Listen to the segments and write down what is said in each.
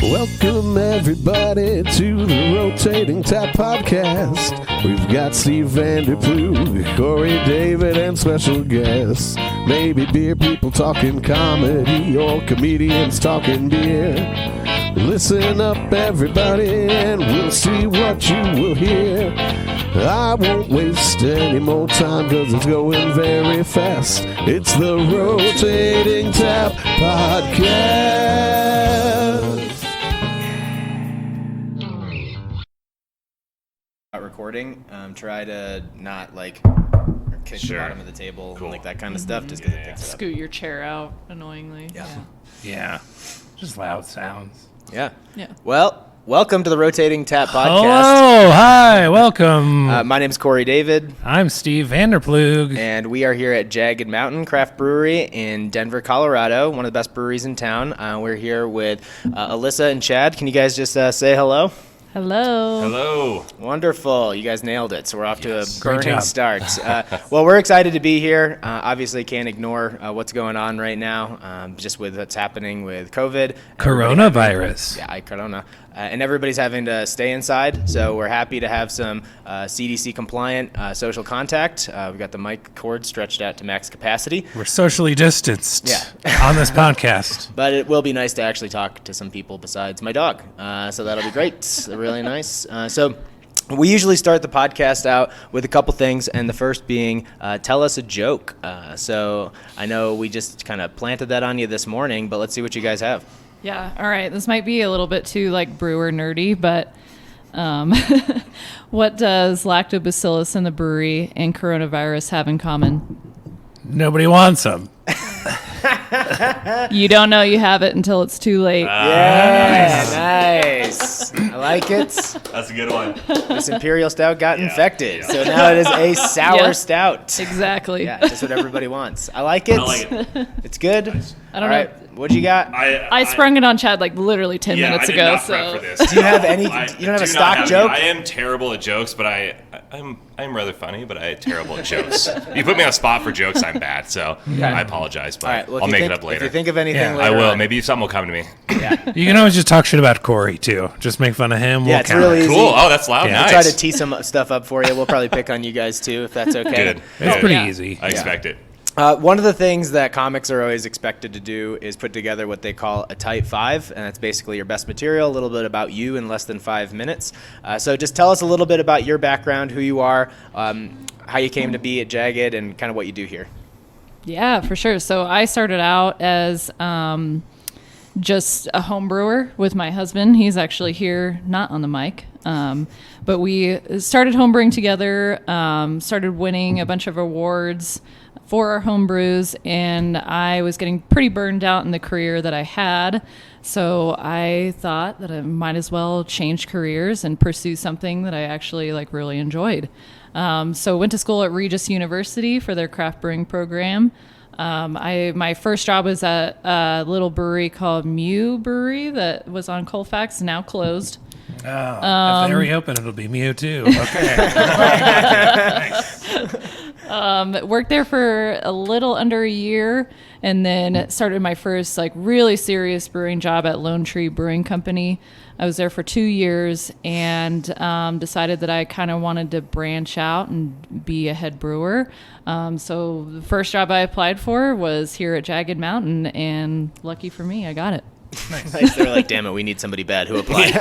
Welcome everybody to the Rotating Tap Podcast. We've got Steve Vanderplug, Corey David, and special guests. Maybe beer people talking comedy or comedians talking beer. Listen up everybody and we'll see what you will hear. I won't waste any more time cause it's going very fast. It's the Rotating Tap Podcast. Recording, try to not like kick the bottom of the table, cool. Like that kind of stuff, just because it picks it up. Scoot your chair out annoyingly. Yeah. Just loud sounds. Yeah. Yeah. Well, welcome to the Rotating Tap Podcast. Hello, hi, welcome. My name's Corey David. I'm Steve Vanderplug. And we are here at Jagged Mountain Craft Brewery in Denver, Colorado, one of the best breweries in town. We're here with Alyssa and Chad. Can you guys just say hello? Hello. Hello. Wonderful. You guys nailed it. So we're off to a Great burning job. start. Well, we're excited to be here. Obviously, can't ignore what's going on right now, just with what's happening with COVID. Coronavirus. Corona. And everybody's having to stay inside. So we're happy to have some CDC compliant social contact. We've got the mic cord stretched out to max capacity. We're socially distanced Yeah. on this podcast. But it will be nice to actually talk to some people besides my dog. So that'll be great. Really nice. So we usually start the podcast out with a couple things, and the first being tell us a joke. So I know we just kind of planted that on you this morning, but let's see what you guys have. Yeah. All right. This might be a little bit too like brewer nerdy, but what does lactobacillus in the brewery and coronavirus have in common? Nobody wants them. You don't know you have it until it's too late. Nice. I like it. That's a good one. This Imperial Stout got infected, so now it is a sour Yeah. stout. Exactly. Yeah, just what everybody wants. I like it. I like it. It's good. I don't All know. right, what you got? I sprung it on Chad like literally 10 minutes I did ago. not So prep for this. Do you have any? You don't have do a not stock have joke? any. I am terrible at jokes, but I'm rather funny, but I'm terrible at jokes. You put me on a spot for jokes, I'm bad. So I apologize, but All right, well, if I'll you make think- it up later. If you think of anything Yeah, later I will. on. Maybe something will come to me. You can always just talk shit about Corey, too. Just make fun of him. Yeah, We'll it's count really it. easy. Cool. Oh, that's loud. Yeah. Nice. Try to tee some stuff up for you. We'll probably pick on you guys too, if that's okay. Good. It's Good. pretty Yeah. easy. I expect it. One of the things that comics are always expected to do is put together what they call a tight five, and that's basically your best material, a little bit about you in less than 5 minutes. So just tell us a little bit about your background, who you are, how you came to be at Jagged, and kind of what you do here. Yeah, for sure. So I started out as just a home brewer with my husband. He's actually here, not on the mic. But we started homebrewing together, started winning a bunch of awards for our home brews, and I was getting pretty burned out in the career that I had. So I thought that I might as well change careers and pursue something that I actually really enjoyed. So went to school at Regis University for their craft brewing program. My first job was at a little brewery called Mew Brewery that was on Colfax, now closed. Oh, if they reopen, it'll be Mew, too. Okay. Worked there for a little under a year, and then started my first really serious brewing job at Lone Tree Brewing Company. I was there for 2 years and decided that I kind of wanted to branch out and be a head brewer. So the first job I applied for was here at Jagged Mountain, and lucky for me, I got it. Nice. They're like, damn it, we need somebody bad. Who applied?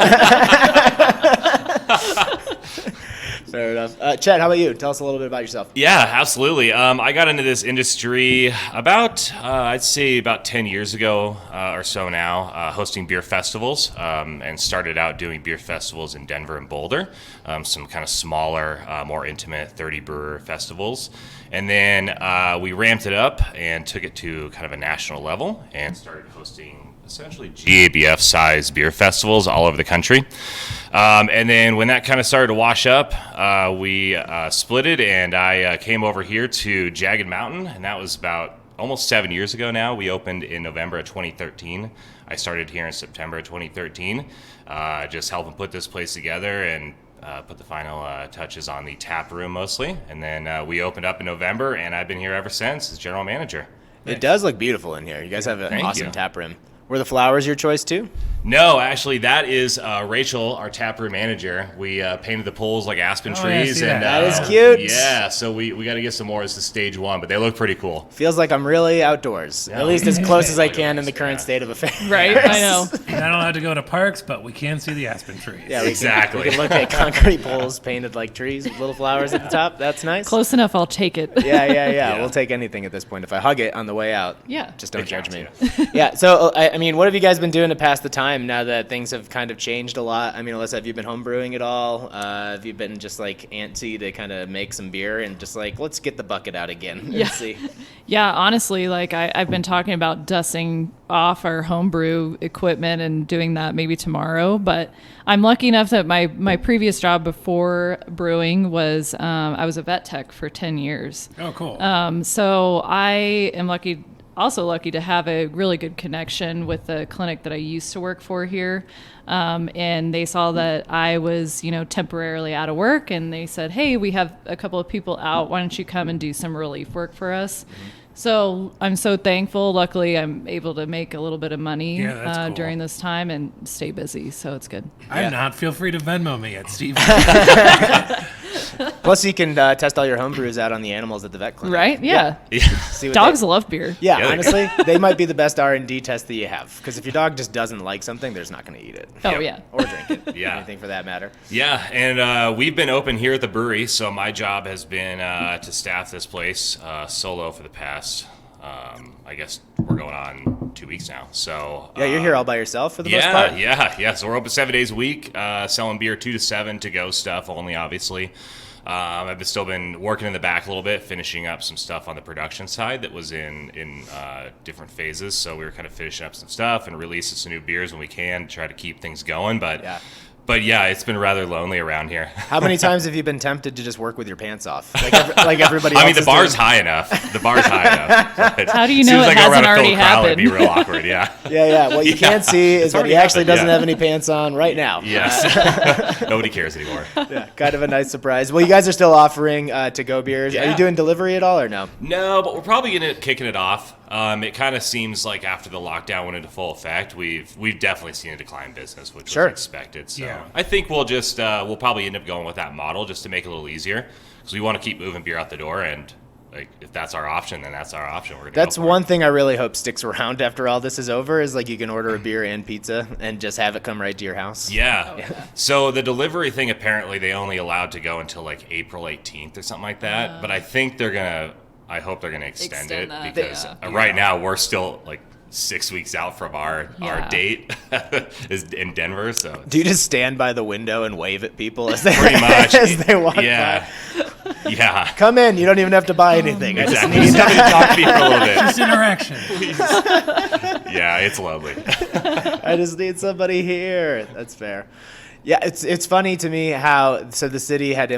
Fair enough. Chad, how about you? Tell us a little bit about yourself. Yeah, absolutely. I got into this industry about, I'd say about 10 years ago or so now, hosting beer festivals, and started out doing beer festivals in Denver and Boulder, some kind of smaller, more intimate 30 brewer festivals. And then we ramped it up and took it to kind of a national level and started hosting essentially GABF size beer festivals all over the country. And then when that kind of started to wash up, we split it, and I came over here to Jagged Mountain, and that was about almost 7 years ago now. We opened in November of 2013. I started here in September of 2013, just helping put this place together and put the final touches on the tap room mostly. And then we opened up in November, and I've been here ever since as general manager. It does look beautiful in here. You guys have an Thank awesome you. tap room. Were the flowers your choice too? No, actually, that is Rachel, our taproom manager. We painted the poles like aspen trees. Yeah. And That is cute. Yeah, so we got to get some more as the stage one, but they look pretty cool. Feels like I'm really outdoors, at least as close as I can in the current state of affairs. Right? I know. We're not allowed to go to parks, but we can see the aspen trees. Yeah, we Exactly. Can look at concrete poles painted like trees with little flowers at the top. That's nice. Close enough, I'll take it. Yeah. We'll take anything at this point. If I hug it on the way out, Yeah. just don't It judge counts, me. Yeah. So, I mean, what have you guys been doing to pass the time now that things have kind of changed a lot? I mean, Alyssa, have you been homebrewing at all? Have you been just like antsy to kind of make some beer and just like, let's get the bucket out again and Yeah. see? Yeah, honestly, like I've been talking about dusting off our homebrew equipment and doing that maybe tomorrow. But I'm lucky enough that my previous job before brewing was I was a vet tech for 10 years. Oh, cool. So I am also lucky to have a really good connection with the clinic that I used to work for here. And they saw that I was, temporarily out of work, and they said, hey, we have a couple of people out. Why don't you come and do some relief work for us? So I'm so thankful. Luckily, I'm able to make a little bit of money Yeah, that's cool. during this time and stay busy. So it's good. I'm not. Feel free to Venmo me at Steve. Plus, you can test all your homebrews out on the animals at the vet clinic. Right? Yeah. See what Dogs they- love beer. Yeah, Yeah. honestly, they might be the best R&D test that you have. Because if your dog just doesn't like something, they're just not going to eat it. Oh, yeah. Or drink it. Yeah. Anything for that matter. Yeah, and we've been open here at the brewery, so my job has been to staff this place solo for the past, I guess we're going on 2 weeks now. So Yeah, you're here all by yourself for the most part? Yeah. So we're open 7 days a week, selling beer 2 to 7 to go stuff only, obviously. I've still been working in the back a little bit, finishing up some stuff on the production side that was in different phases. So we were kind of finishing up some stuff and releasing some new beers when we can to try to keep things going. But yeah, it's been rather lonely around here. How many times have you been tempted to just work with your pants off? Like everybody else I mean, the is bar's doing? high enough. The bar's high enough. But How do you as soon know as it I go hasn't around a already Phil Crowley, it'd be happened? real awkward, yeah. Yeah. What you Yeah. can't see is It's that already he actually happened, doesn't yeah. have any pants on right now. Yes. Nobody cares anymore. Yeah, kind of a nice surprise. Well, you guys are still offering to-go beers. Are Yeah. you doing delivery at all or no? No, but we're probably going to kicking it off. It kind of seems like after the lockdown went into full effect, we've definitely seen a decline in business, which Sure. was expected. So Yeah. I think we'll probably end up going with that model just to make it a little easier because we want to keep moving beer out the door, and like if that's our option, then that's our option. We're gonna That's go for one it. thing I really hope sticks around after all this is over is like you can order a beer and pizza and just have it come right to your house. Yeah. So the delivery thing, apparently they only allowed to go until like April 18th or something like that. But I think I hope they're gonna extend it that, because yeah. right now we're still like 6 weeks out from our Yeah. date is in Denver. So Do you just stand by the window and wave at people as they pretty much as they walk yeah. by? Yeah. Come in. You don't even have to buy anything. I just Exactly. need Just come in and talk to me for a little bit. Just interaction. Yeah, it's lovely. I just need somebody here. That's fair. Yeah, it's funny to me how the city had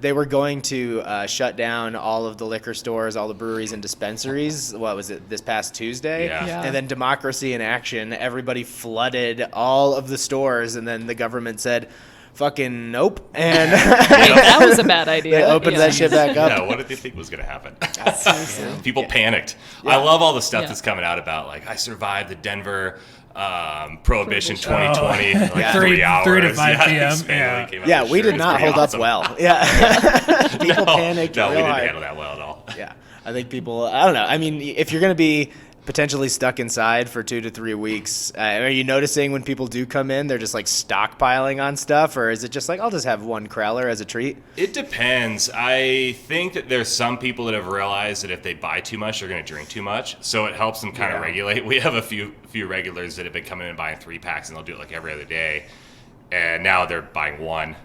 they were going to shut down all of the liquor stores, all the breweries and dispensaries. What was it, this past Tuesday? Yeah. And then democracy in action, everybody flooded all of the stores, and then the government said, "Fucking nope," and That was a bad idea. they opened Yeah. that shit back up. Yeah, what did they think was going to happen? People panicked. I love all the stuff Yeah. that's coming out about, like, I survived the Denver Prohibition 2020, like Yeah. 3 hours. 3 to 5 Yeah, p.m., this family yeah. came out Yeah, with we shirts. did not Pretty hold awesome. up well. Yeah, people panicked No, we real didn't hard. handle that well at all. Yeah, I think people. I don't know. I mean, if you're gonna be potentially stuck inside for 2 to 3 weeks, are you noticing when people do come in, they're just like stockpiling on stuff, or is it just like I'll just have one crowler as a treat? It depends. I think that there's some people that have realized that if they buy too much, they're going to drink too much. So it helps them kind of regulate. We have a few regulars that have been coming in and buying 3-packs, and they'll do it like every other day. And now they're buying one.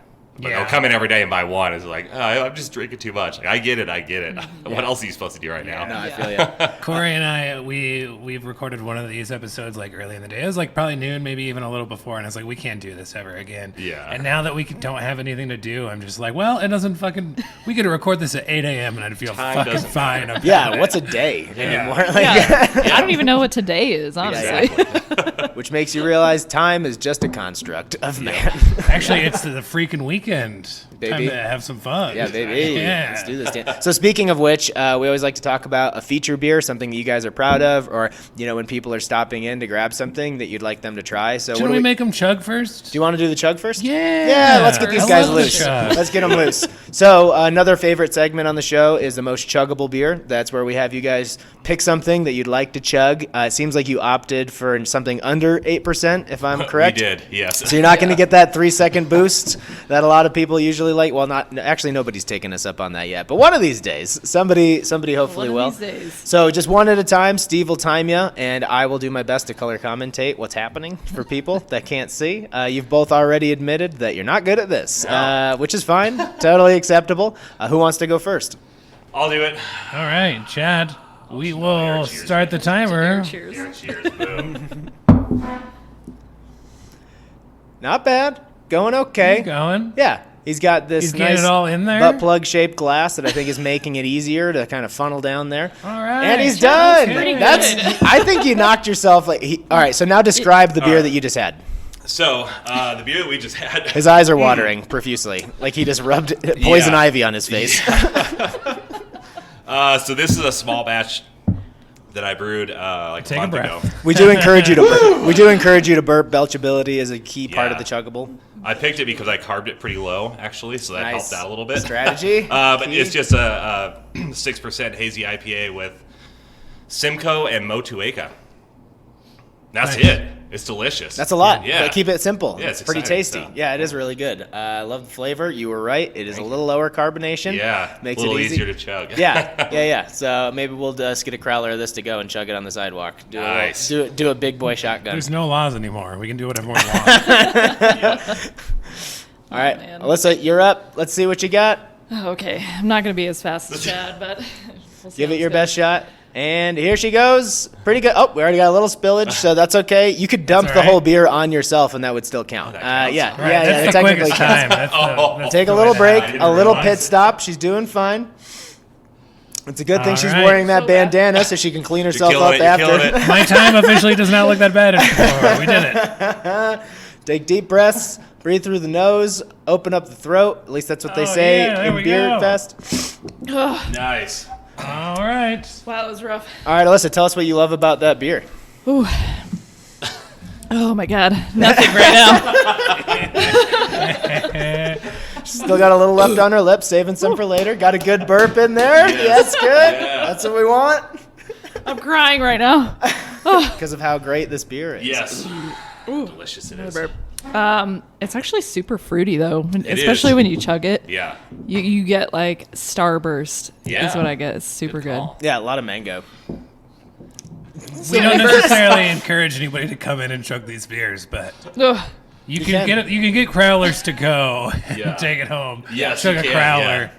But Yeah. they'll come in every day and buy one. It's like, oh, I'm just drinking too much. Like, I get it. What else are you supposed to do right now? No, I feel you. Corey and I, we've recorded one of these episodes like early in the day. It was like probably noon, maybe even a little before, and I was like, we can't do this ever again. Yeah. And now that we don't have anything to do, I'm just like, well, it doesn't fucking. We could record this at 8 a.m. and I'd feel Time fucking doesn't fine. matter. about Yeah, it. what's a day anymore? Like, Yeah. I don't even know what today is, honestly. Which makes you realize time is just a construct of man. Actually, it's the freaking weekend. weekend. Baby. Time to have some fun. Yeah, baby. Yeah. Let's do this, Dan. So speaking of which, we always like to talk about a feature beer, something that you guys are proud of, or, when people are stopping in to grab something that you'd like them to try. So Shouldn't we make them chug first? Do you want to do the chug first? Yeah. Yeah, let's get these I guys love the loose. chug. Let's get them loose. So another favorite segment on the show is the most chuggable beer. That's where we have you guys pick something that you'd like to chug. It seems like you opted for something under 8%, if I'm correct. We did, yes. So you're not going to get that 3-second boost that a lot of people usually like. Well, actually nobody's taken us up on that yet, but one of these days, somebody hopefully will. One of these days. So just one at a time. Steve will time you, and I will do my best to color commentate what's happening for people that can't see. You've both already admitted that you're not good at this, which is fine, totally acceptable. Who wants to go first? I'll do it. All right, Chad. We will cheers, start the timer. Cheers. Cheers, boom. Not bad. Going okay. Keep going. Yeah. He's got this He's getting nice it all in there? butt plug shaped glass that I think is making it easier to kind of funnel down there. All right. And he's Chad, done. that's pretty good. I think you knocked yourself all right, so now describe the beer right. that you just had. So, the beer that we just had. His eyes are watering profusely, like he just rubbed poison Yeah. ivy on his face. So this is a small batch that I brewed like Take a a month breath. ago. We do encourage you to burp. We do encourage you to burp. Belchability is a key part of Yeah. the chuggable. I picked it because I carved it pretty low, actually, so that Nice. helped out a little bit. Strategy. But Key. it's just a 6% hazy IPA with Simcoe and Motueka. That's Nice. it. It's delicious. That's a lot. Yeah. But keep it simple. Yeah, it's pretty exciting, tasty. so. Yeah, it is really good. I love the flavor. You were right. It is a little lower carbonation. Yeah, Makes a little it easy. easier to chug. Yeah. So maybe we'll just get a crowler of this to go and chug it on the sidewalk. Nice. Do a big boy shotgun. There's no laws anymore. We can do whatever we want. All right, man. Alyssa, you're up. Let's see what you got. Oh, okay, I'm not going to be as fast as Chad, but we'll see Give how it your this goes. best shot. And here she goes. Pretty good. Oh, we already got a little spillage, so that's okay. You could dump That's the all right. whole beer on yourself, and that would still count. that counts. Yeah, Right, yeah, that's it the technically quickest counts. time. That's Take a the little way to break, have it. a little pit Realize. stop. She's doing fine. It's a good thing All she's right. wearing that So bad. bandana so she can clean herself killing up it, you're killing after. it. My time officially does not look that bad anymore. We did it. Take deep breaths, breathe through the nose, open up the throat. At least that's what they Oh, say yeah, there in we Beer go. Fest. Nice. All right. Wow, that was rough. All right, Alyssa, tell us what you love about that beer. Ooh. Oh my God, nothing right now. Still got a little left on her lips, saving some for later. Got a good burp in there. Yes, good. Yeah. That's what we want I'm crying right now. because of how great this beer is. Yes. Delicious it is. It's actually super fruity though, is. especially when you chug it. Yeah. You get like Starburst. Yeah. Is what I get. It's super good. call. Yeah, a lot of mango. We don't necessarily encourage anybody to come in and chug these beers, but Ugh. you can. can get crowlers to go Yeah. and take it home. Yes, chug you a can, crowler.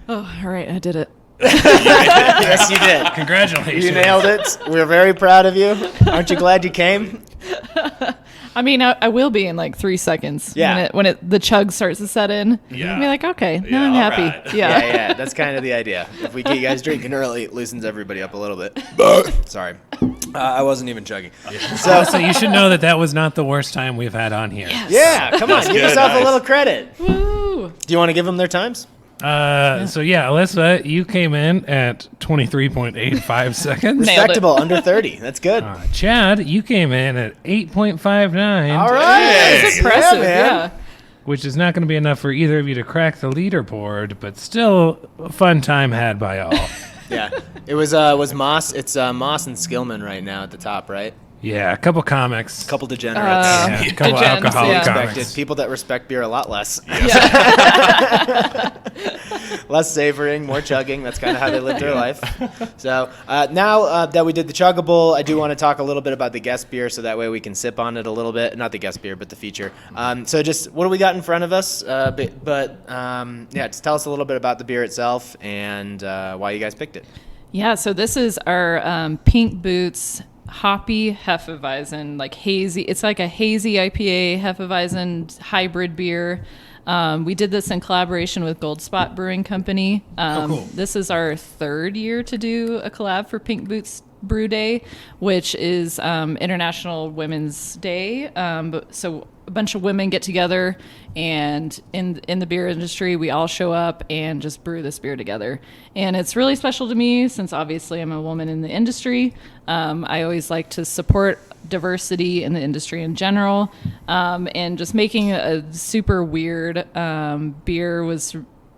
Oh, all right, I did it. Yes, you did. Congratulations. You nailed it. We're very proud of you. Aren't you glad you came? I mean, I will be in like 3 seconds. Yeah. When the chug starts to set in. Yeah. I'll be like, okay, now Yeah, I'm all happy. right. Yeah. That's kind of the idea. If we get you guys drinking early, it loosens everybody up a little bit. Sorry. I wasn't even chugging. So you should know that was not the worst time we've had on here. Yeah, come on. Give good, yourself a nice. little credit. Woo. Do you want to give them their times? So yeah, Alyssa, you came in at 23.85 seconds. Nailed it. Respectable, under 30. That's good. Chad, you came in at 8.59. All right. That's impressive. man. Yeah. Which is not going to be enough for either of you to crack the leaderboard, but still a fun time had by all. Yeah. It was Moss. It's Moss and Skillman right now at the top, right? Yeah, a couple comics. Couple degenerates. Yeah, a couple Degens, alcoholic yeah. Expected. comics. People that respect beer a lot less. Yeah. Less savoring, more chugging. That's kind of how they live their life. So now that we did the chuggable, I do want to talk a little bit about the guest beer, so that way we can sip on it a little bit. Not the guest beer, but the feature. So just what do we got in front of us? Yeah, just tell us a little bit about the beer itself and why you guys picked it. Yeah, so this is our Pink Boots hoppy Hefeweizen, like hazy. It's like a hazy IPA Hefeweizen hybrid beer. We did this in collaboration with Gold Spot Brewing Company. cool. This is our 3rd year to do a collab for Pink Boots Brew Day, which is International Women's Day. So a bunch of women get together, and in the beer industry, we all show up and just brew this beer together. And it's really special to me since obviously I'm a woman in the industry. I always like to support diversity in the industry in general, and just making a super weird beer was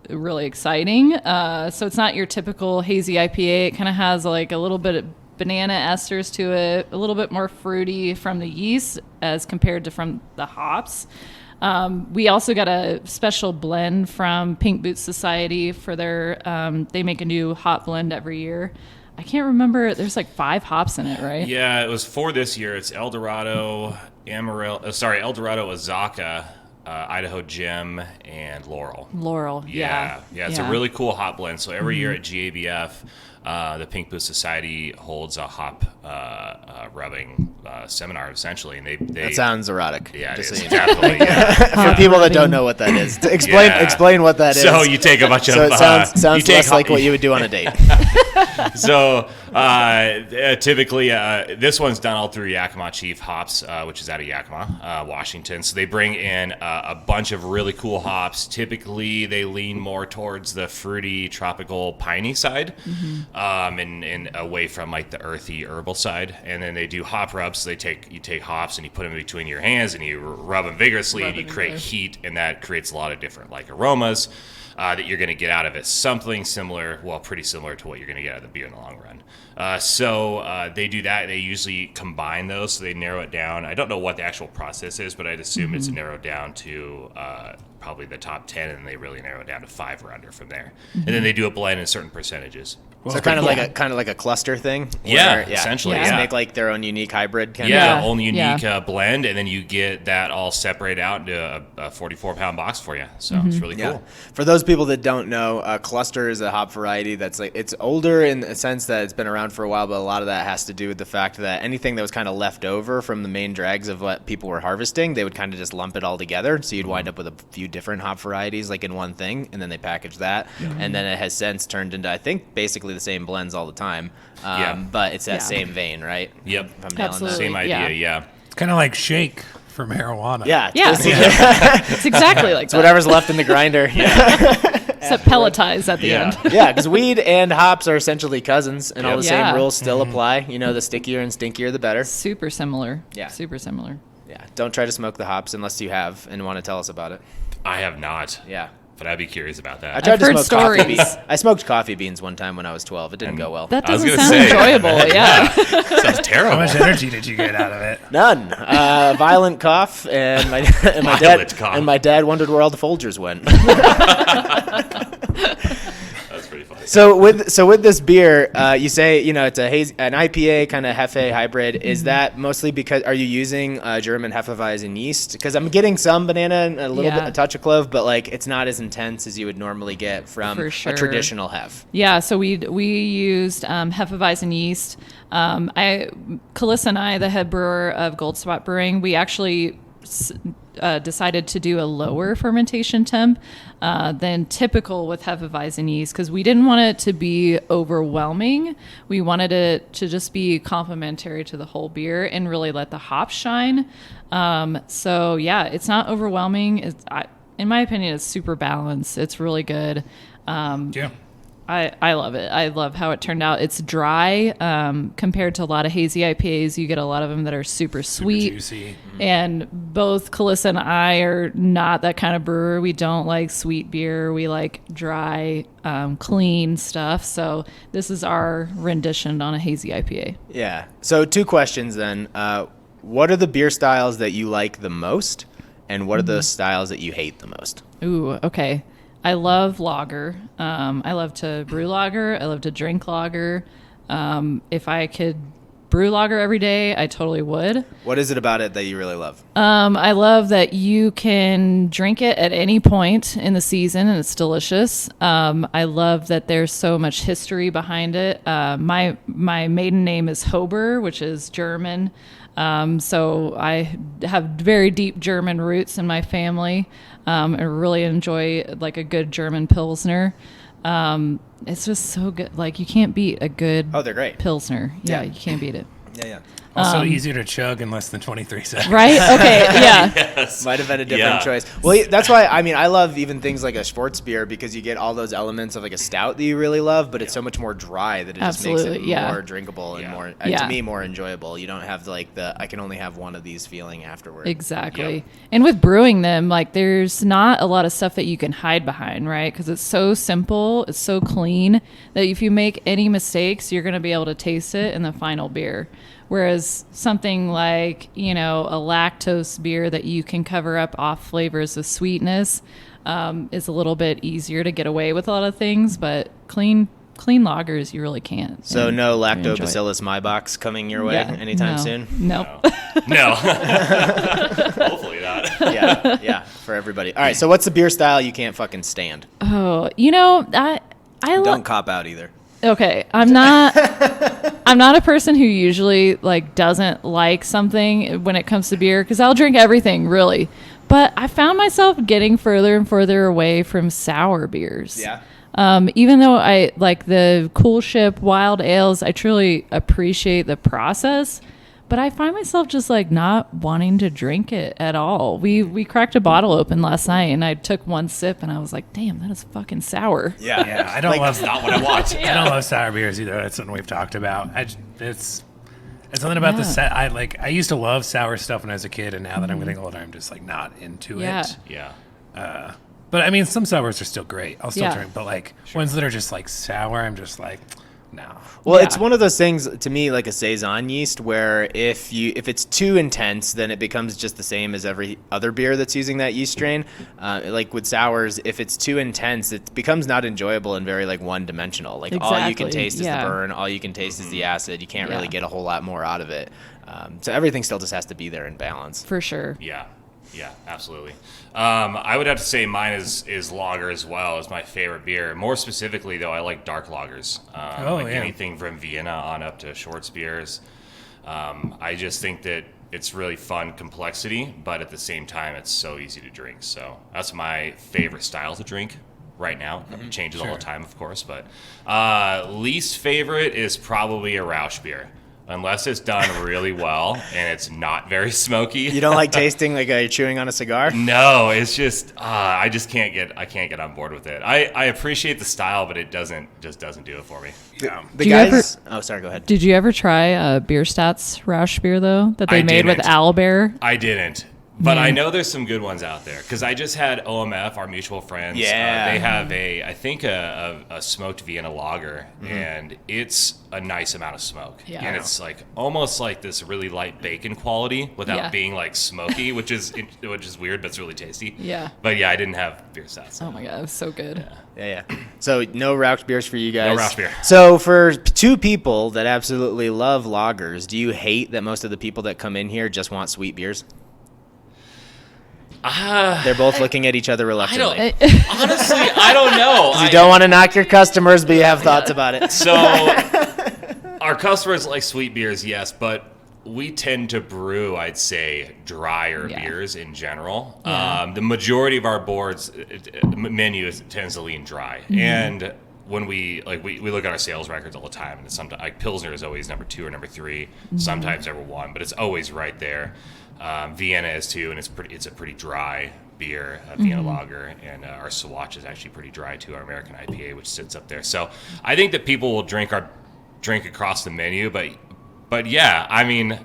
really exciting. So it's not your typical hazy IPA. It kind of has like a little bit of banana esters to it, a little bit more fruity from the yeast as compared to from the hops. We also got a special blend from Pink Boots Society for their, they make a new hop blend every year. I can't remember, there's like 5 hops in it, right? Yeah, it was for this year. It's Eldorado, Eldorado, Azaka, Idaho Jim, and Laurel. Laurel, yeah. Yeah, it's a really cool hop blend. So every year at GABF, the Pink Boots Society holds a hop rubbing seminar, essentially, and they That sounds erotic. Yeah, just it's so you know. definitely. Yeah. For people that don't know what that is, explain what that is. So you take a bunch of. So it sounds less like what you would do on a date. So typically, this one's done all through Yakima Chief Hops, which is out of Yakima, Washington. So they bring in a bunch of really cool hops. Typically, they lean more towards the fruity, tropical, piney side, and away from like the earthy, herbal side. And then they do hop rubs. So you take hops and you put them between your hands and you rub them vigorously, and you create heat, and that creates a lot of different like aromas. That you're going to get out of it. Something similar, well, pretty similar to what you're going to get out of the beer in the long run. So they do that. They usually combine those, so they narrow it down. I don't know what the actual process is, but I'd assume it's narrowed down to probably the top 10, and they really narrow it down to 5 or under from there. And then they do a blend in certain percentages. So kind of like a cluster thing. Essentially. They just Yeah. make like their own unique hybrid. Own unique blend, and then you get that all separated out into a 44-pound box for you. So it's really cool. Yeah. For those people that don't know, cluster is a hop variety that's like, it's older in the sense that it's been around for a while, but a lot of that has to do with the fact that anything that was kind of left over from the main drags of what people were harvesting, they would kind of just lump it all together. So you'd wind up with a few different hop varieties like in one thing, and then they package that. And then it has since turned into, I think, basically the same blends all the time. But it's that same vein, right? Yep. If I'm nailing that. Absolutely. Same idea, yeah. It's kind of like shake for marijuana. Yeah. It's exactly like It's that. whatever's left in the grinder. Except pelletized at the end. Yeah, because weed and hops are essentially cousins, and all the same Yeah. rules still apply. You know, the stickier and stinkier, the better. Super similar. Yeah. Super similar. Yeah, don't try to smoke the hops unless you have and want to tell us about it. I have not. Yeah. But I'd be curious about that. I tried to heard smoke coffee stories. beans. I smoked coffee beans one time when I was 12. It didn't go well. That I was doesn't gonna sound say. enjoyable. Yeah. Sounds terrible. How much energy did you get out of it? None. Violent cough, and my Violent cough. my dad wondered where all the Folgers went. That's pretty funny. So with this beer, you say it's an IPA kind of Hefe hybrid. Is that mostly because are you using German Hefeweizen yeast? Because I'm getting some banana and a little bit, a touch of clove, but like it's not as intense as you would normally get from For sure. a traditional Hef. Yeah, so we used Hefeweizen yeast. Calissa and I, the head brewer of Gold Spot Brewing, we actually decided to do a lower fermentation temp than typical with Hefeweizen yeast because we didn't want it to be overwhelming. We wanted it to just be complementary to the whole beer and really let the hops shine. So yeah, it's not overwhelming. In my opinion, it's super balanced. It's really good. Yeah. I love it. I love how it turned out. It's dry compared to a lot of hazy IPAs. You get a lot of them that are super sweet. Juicy. And both Calissa and I are not that kind of brewer. We don't like sweet beer. We like dry, clean stuff. So this is our rendition on a hazy IPA. Yeah. So 2 questions then. What are the beer styles that you like the most, and what are the styles that you hate the most? Ooh, okay. I love lager. I love to brew lager. I love to drink lager. If I could brew lager every day, I totally would. What is it about it that you really love? I love that you can drink it at any point in the season and it's delicious. I love that there's so much history behind it. My maiden name is Hober, which is German. So I have very deep German roots in my family. I really enjoy like a good German Pilsner. It's just so good. Like you can't beat a good Oh, they're great. Pilsner. Yeah, Yeah. you can't beat it. Yeah. Also easier to chug in less than 23 seconds. Right? Okay, yeah. Yes. Might have been a different Yeah. choice. Well, that's why I love even things like a sports beer because you get all those elements of like a stout that you really love, but it's so much more dry that it just makes it Absolutely, yeah. more drinkable and Yeah. more Yeah. to me more enjoyable. You don't have like the I can only have one of these feeling afterward. Exactly. Yep. And with brewing them, like there's not a lot of stuff that you can hide behind, right? Because it's so simple, it's so clean that if you make any mistakes, you're going to be able to taste it in the final beer. Whereas something like, a lactose beer that you can cover up off flavors of sweetness is a little bit easier to get away with a lot of things, but clean lagers, you really can't. So And no you enjoy it. lactobacillus mybox coming your way Yeah, anytime no, soon? No. No. Hopefully not. Yeah, for everybody. All right, so what's the beer style you can't fucking stand? Oh, I Don't cop out either. Okay, I'm not a person who usually like doesn't like something when it comes to beer because I'll drink everything really. But I found myself getting further and further away from sour beers. Yeah. Even though I like the Cool Ship wild ales, I truly appreciate the process. But I find myself just like not wanting to drink it at all. We cracked a bottle open last night and I took one sip and I was like, damn, that is fucking sour. Yeah, I don't love Not what I want. I don't love sour beers either. That's something we've talked about. It's something about the set. I used to love sour stuff when I was a kid, and now that I'm getting older, I'm just like not into Yeah. it. Yeah. But I mean, some sours are still great. I'll still Yeah. drink, but like ones that are just like sour, I'm just like, no. Well, Yeah. it's one of those things to me, like a saison yeast, where if it's too intense, then it becomes just the same as every other beer that's using that yeast strain. Like with sours, if it's too intense, it becomes not enjoyable and very like one-dimensional. Like all you can Exactly, taste is yeah. the burn, all you can taste is the acid. You can't really Yeah. get a whole lot more out of it. So everything still just has to be there in balance. For sure. Yeah, absolutely. I would have to say mine is lager as well as my favorite beer. More specifically, though, I like dark lagers. Anything from Vienna on up to Schwartz beers. I just think that it's really fun complexity, but at the same time, it's so easy to drink. So that's my favorite style to drink right now. It changes all the time, of course. But least favorite is probably a Rausch beer. Unless it's done really well and it's not very smoky. You don't like tasting like you're chewing on a cigar? No, it's just I can't get on board with it. I appreciate the style, but it doesn't do it for me. Yeah. The Do you guys. Oh, sorry. Go ahead. Did you ever try Beer Stats Rausch beer though that they I made with didn't. owlbear? I didn't. But I know there's some good ones out there because I just had OMF, our mutual friends. Yeah. They have a smoked Vienna lager, and it's a nice amount of smoke. Yeah. And it's like almost like this really light bacon quality without Yeah. being like smoky, which is weird, but it's really tasty. Yeah. But yeah, I didn't have beer stats. Oh my god, it was so good. Yeah. So no Rauch beers for you guys. No Rauch beer. So for two people that absolutely love lagers, do you hate that most of the people that come in here just want sweet beers? They're both looking at each other reluctantly. Honestly, I don't know. You don't want to knock your customers, but you have thoughts about it. So, our customers like sweet beers, yes, but we tend to brew, I'd say, drier Yeah. beers in general. Yeah. The majority of our boards menu tends to lean dry, and when we look at our sales records all the time, and sometimes like Pilsner is always number 2 or number 3, sometimes number 1, but it's always right there. Vienna is too, and it's a pretty dry beer, Vienna lager, and our Swatch is actually pretty dry too, our American IPA, which sits up there. So I think that people will drink across the menu, but yeah, I mean,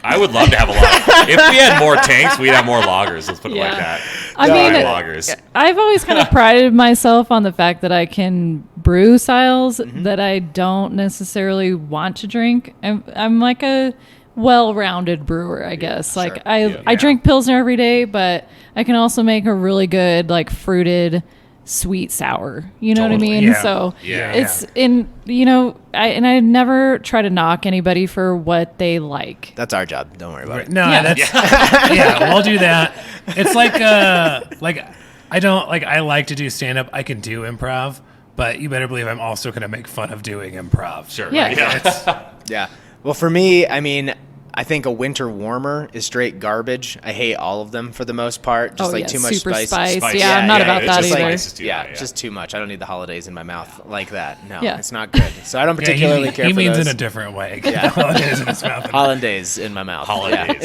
I would love to have a lot. If we had more tanks, we'd have more lagers. Let's put it like that. I mean, lagers. I've always kind of prided myself on the fact that I can brew styles that I don't necessarily want to drink. I'm like a well-rounded brewer, I guess. Like sure. I drink Pilsner every day, but I can also make a really good like fruited sweet sour. You know what I Totally, mean? yeah. So Yeah. it's I never try to knock anybody for what they like. That's our job. Don't worry about it. No, Yeah. that's yeah. We'll do that. It's like I like to do stand up. I can do improv, but you better believe I'm also going to make fun of doing improv. Sure. Yeah. Right. It's, Yeah. Well, for me, I mean, I think a winter warmer is straight garbage. I hate all of them for the most part. Just too much super spice. Yeah, I'm not about it's that just either. spices too high, Just too much. I don't need the holidays in my mouth like that. No, Yeah. it's not good. So I don't particularly care he for means those. in a different way. Yeah. Holidays in his mouth. Hollandaise in my mouth. Holidays.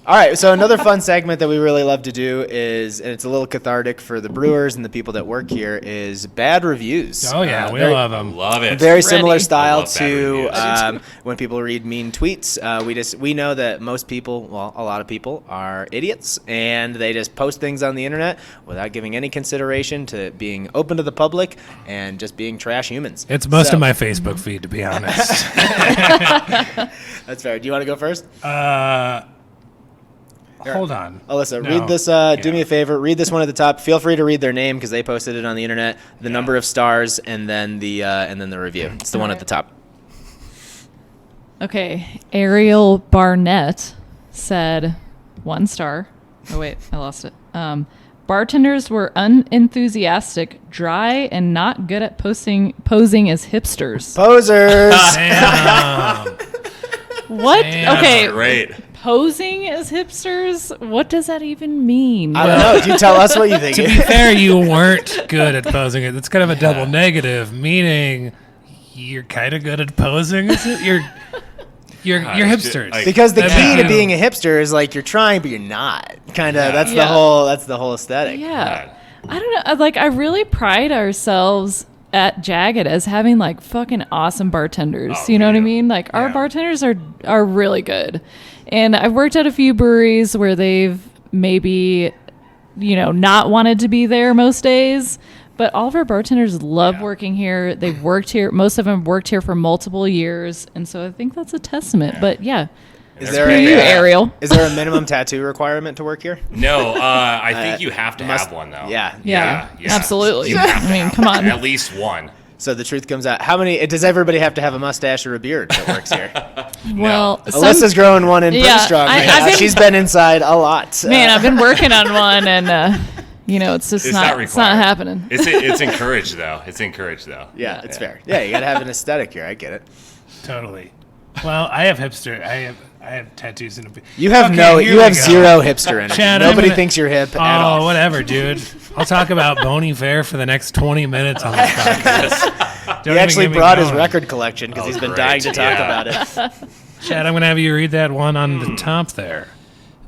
All right, so another fun segment that we really love to do is, and it's a little cathartic for the brewers and the people that work here, is bad reviews. Oh, yeah. We very- love them. Love it. Very similar Ready. style I love bad to when people read mean tweets. We know that most people, well, a lot of people are idiots, and they just post things on the internet without giving any consideration to being open to the public and just being trash humans. It's most So- of my Facebook feed, to be honest. That's fair. Do you want to go first? Hold on. Alyssa, No. read this. Do me a favor. Read this one at the top. Feel free to read their name because they posted it on the internet. The number of stars and then the review. It's the one at the top. Okay, Ariel Barnett said 1 star. Oh wait, I lost it. Bartenders were unenthusiastic, dry, and not good at posing as hipsters. Posers. Damn. What? Damn. Okay, Great. posing as hipsters? What does that even mean? I don't know. You tell us what you think. To be fair, you weren't good at posing it. It's kind of a double negative, meaning you're kind of good at posing. You're hipsters. like- Because the That key make to you- being a hipster is like you're trying, but you're not. Kind of. Yeah. That's the whole aesthetic. Yeah. I don't know. Like, I really pride ourselves at Jagged as having like fucking awesome bartenders. Oh, You know what I yeah. mean? Like, our Yeah. bartenders are really good. And I've worked at a few breweries where they've maybe, not wanted to be there most days. But all of our bartenders love working here. They've worked here. Most of them worked here for multiple years. And so I think that's a testament. But yeah. Is Screw you, Ariel. Is there a minimum tattoo requirement to work here? No, I think you have to have one though. Yeah. Yeah. Yeah. Absolutely. You have to I mean, have come one. on. At least one. So the truth comes out. How many? Does everybody have to have a mustache or a beard that works here? Well, Alyssa's growing one in pretty Yeah, strong. I- right I've now. been- She's been inside a lot. man, I've been working on one, and it's just It's not. not It's not required. happening. It's encouraged though. It's encouraged though. Yeah, it's fair. Yeah, you gotta have an aesthetic here. I get it. Totally. Well, I have hipster. I have tattoos in a. You have Okay, here you we have go. zero hipster energy. Chad, I'm Nobody gonna- thinks you're hip at Oh, all. whatever, dude. I'll talk about Boney Fair for the next 20 minutes on this podcast. He actually brought his record collection because Oh, he's been great. dying to talk Yeah. about it. Chad, I'm going to have you read that one on the top there.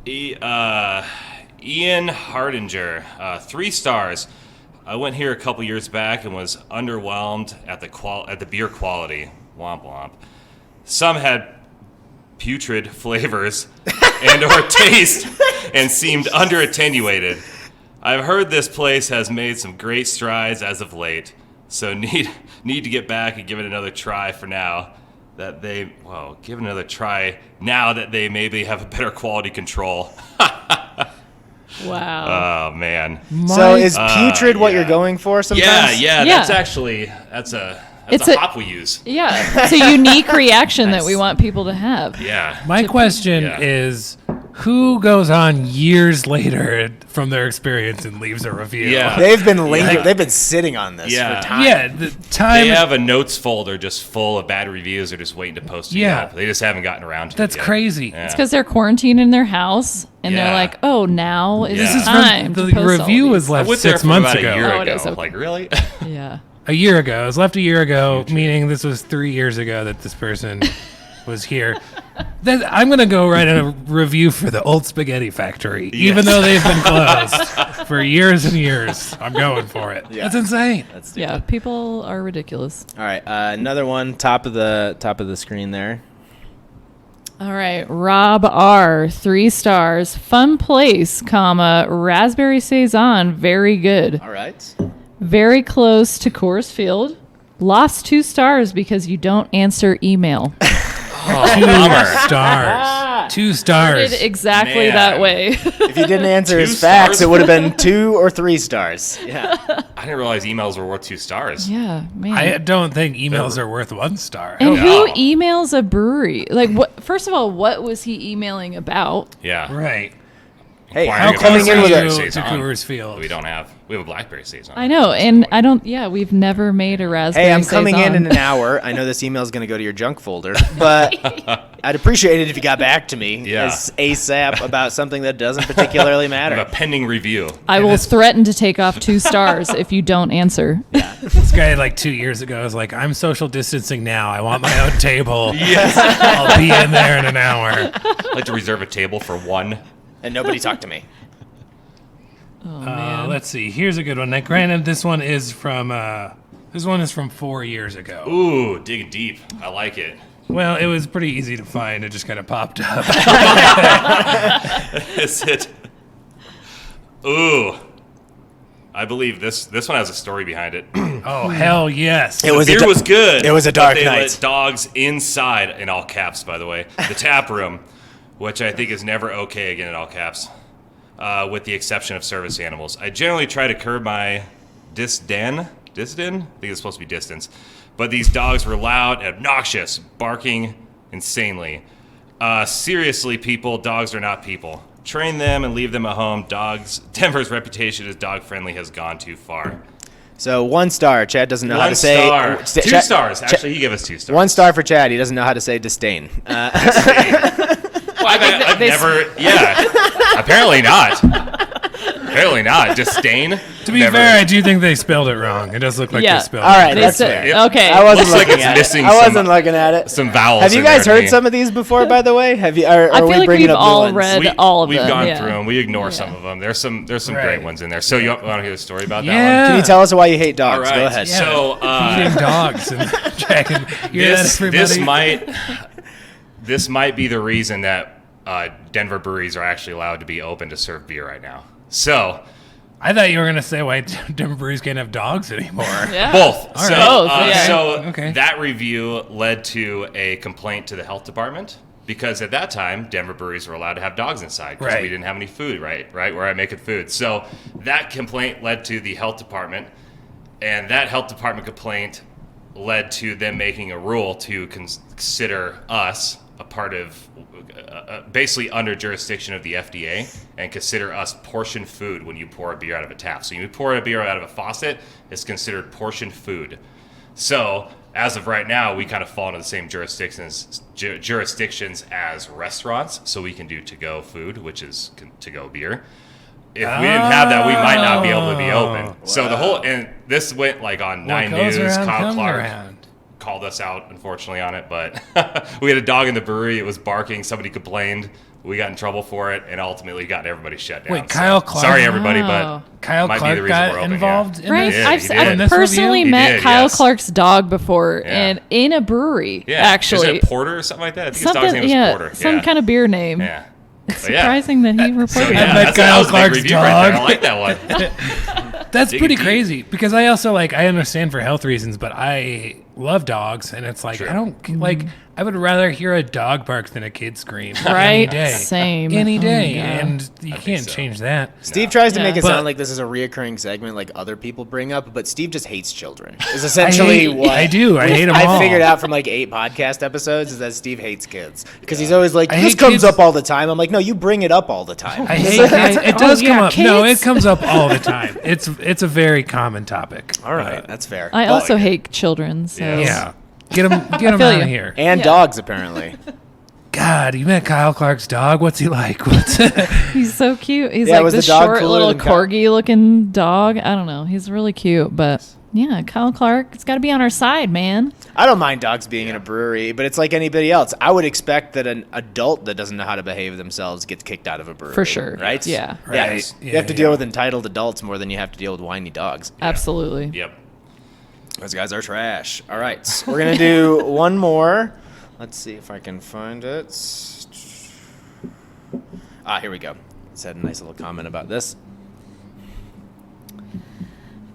Ian Hardinger, 3 stars. I went here a couple years back and was underwhelmed at the beer quality. Womp womp. Some had putrid flavors and or taste and seemed under attenuated. I've heard this place has made some great strides as of late, so need to get back and give it another try for now. Give it another try now that they maybe have a better quality control. Wow. Oh man. So is putrid what yeah. you're going for sometimes? Yeah. Yeah. That's actually a It's a- hop we use. Yeah, it's a unique reaction that we want people to have. Yeah. My question Yeah. is, who goes on years later from their experience and leaves a review? Yeah. They've been sitting on this Yeah. for time. Yeah, the time. They have a notes folder just full of bad reviews. They're just waiting to post it. Yeah. Up. They just haven't gotten around to That's it yet. crazy. Yeah. It's because they're quarantined in their house, and they're Yeah. like, "Oh, now is This is time." the to post all review these." was I left went there 6 for months about ago. a year Oh, it ago. is, okay. Like really? Yeah. A year ago. It was left a year ago, meaning this was 3 years ago that this person was here. Then I'm going to go write a review for the Old Spaghetti Factory, even though they've been closed for years and years. I'm going for it. Yeah. That's insane. That's stupid. Yeah, people are ridiculous. All right, another one, top of the screen there. All right, Rob R, 3 stars. Fun place, raspberry saison, very good. All right. Very close to Coors Field. Lost 2 stars because you don't answer email. 2 stars. 2 stars. Did exactly Man. that way. If you didn't answer 2 his facts, stars? it would have been 2 or 3 stars. Yeah. I didn't realize emails were worth 2 stars. Yeah, man. I don't think emails are worth 1 star. and no. who emails a brewery? Like, what? First of all, what was he emailing about? Yeah. Right. Hey, inquiring how about coming in with raspberry a- to saison. Coors Field. We don't have. We have a blackberry saison. I know, and I don't. Yeah, we've never made a raspberry. Hey, I'm coming in saison. an hour. I know this email is going to go to your junk folder, but I'd appreciate it if you got back to me Yeah. as ASAP about something that doesn't particularly We matter. have a pending review. I will threaten to take off 2 stars if you don't answer. This guy like 2 years ago was like, I'm social distancing now. I want my own table. Yes. I'll be in there in an hour. I'd like to reserve a table for one. And nobody talked to me. Let's see. Here's a good one. Now, granted, this one is from 4 years ago. Ooh, digging deep. I like it. Well, it was pretty easy to find. It just kind of popped up. Is it? Ooh. I believe this one has a story behind it. Oh, hell yes. It was Beer was good. It was a but dark they night. let dogs inside, in all caps, by the way, the tap room, which I think is never okay again in all caps, with the exception of service animals. I generally try to curb my disdain? I think it's supposed to be distance. But these dogs were loud, obnoxious, barking insanely. Seriously, people, dogs are not people. Train them and leave them at home. Denver's reputation as dog friendly has gone too far. So 1 star. Chad doesn't know how to say. 2 stars. Actually, he gave us 2 stars. 1 star for Chad. He doesn't know how to say disdain. I've never. Yeah. Apparently not. Apparently not. Disdain. To be Never. fair, I do think they spelled it wrong. It does look like Yeah. they spelled All it. right, They that's said- fair. Yep. Okay. I wasn't Looks like looking it's at missing it. I wasn't some- looking at it. Some vowels. Have you in guys there to heard me. some of these before, by the way? Have you? Are I we feel like bringing we've up new all ones? read all of We've them. gone yeah. through them. We ignore some of them. There's some Right. great ones in there. So you want to hear the story about that Yeah. one? Can you tell us why you hate All dogs? right. Go ahead. Yeah. So Eating dogs and dragging. Hear that, everybody? this might be the reason that Denver breweries are actually allowed to be open to serve beer right now. So I thought you were going to say why Denver breweries can't have dogs anymore. Yeah. both. All So, right. Both, yeah. so Okay. that review led to a complaint to the health department because at that time Denver breweries were allowed to have dogs inside because Right. we didn't have any food, right? Where I'm making food. So that complaint led to the health department, and that health department complaint led to them making a rule to consider us a part of basically under jurisdiction of the FDA and consider us portion food when you pour a beer out of a tap. So you pour a beer out of a faucet, it's considered portion food. So as of right now, we kind of fall into the same jurisdictions as restaurants. So we can do to-go food, which is to-go beer. If we didn't have that, we might not be able to be open. So the whole, and this went like on 9 What goes News, around Kyle comes Clark around. called us out, unfortunately, on it, but we had a dog in the brewery. It was barking. Somebody complained. We got in trouble for it, and ultimately got everybody shut down. Wait, Kyle So, Clark- sorry, everybody, Wow. but Kyle might be Clark the reason we're got open, involved in Right, this? Yeah, he did. I've In this personally review? met He did, Kyle yes. Clark's dog before, Yeah. and in a brewery, Yeah, actually. Isn't it Porter or something like that? I think his dog's name Something, was yeah, Porter. some yeah. kind of beer name. Yeah. It's But yeah. surprising that he reported So, that. yeah, met that Kyle was a big Clark's review right there. dog. I like that one. That's Dig pretty deep. crazy because I also I understand for health reasons, but I love dogs, and it's like Sure. I don't like. I would rather hear a dog bark than a kid scream. Any Right? day. Same. Any Oh, day, God. and you can't so. change that. Steve tries to make it But- sound like this is a reoccurring segment like other people bring up, but Steve just hates children. Is essentially what I do. I hate 'em I all. figured out from like 8 podcast episodes is that Steve hates kids because he's always like, I this hate comes kids. up all the time. I'm like, no, you bring it up all the time. I hate kids. It does Oh, come yeah, up. No, it kids. comes up all the time. It's a very common topic. All right, that's fair. I But- also hate children, so Yeah. Get him feel out you. of here. and Yeah. dogs apparently. God, you met Kyle Clark's dog? What's he like? What's he's so cute. He's Yeah, like was this the dog short cooler little than Kyle? corgi-looking dog. I don't know. He's really cute, but yeah, Kyle Clark, it's got to be on our side, man. I don't mind dogs being in a brewery, but it's like anybody else. I would expect that an adult that doesn't know how to behave themselves gets kicked out of a brewery. For sure. Right? Yeah. Yeah. Right. You Yeah, have to yeah. deal with entitled adults more than you have to deal with whiny dogs. Absolutely. Yep. Those guys are trash. All right. We're going to do one more. Let's see if I can find it. Here we go. It said a nice little comment about this.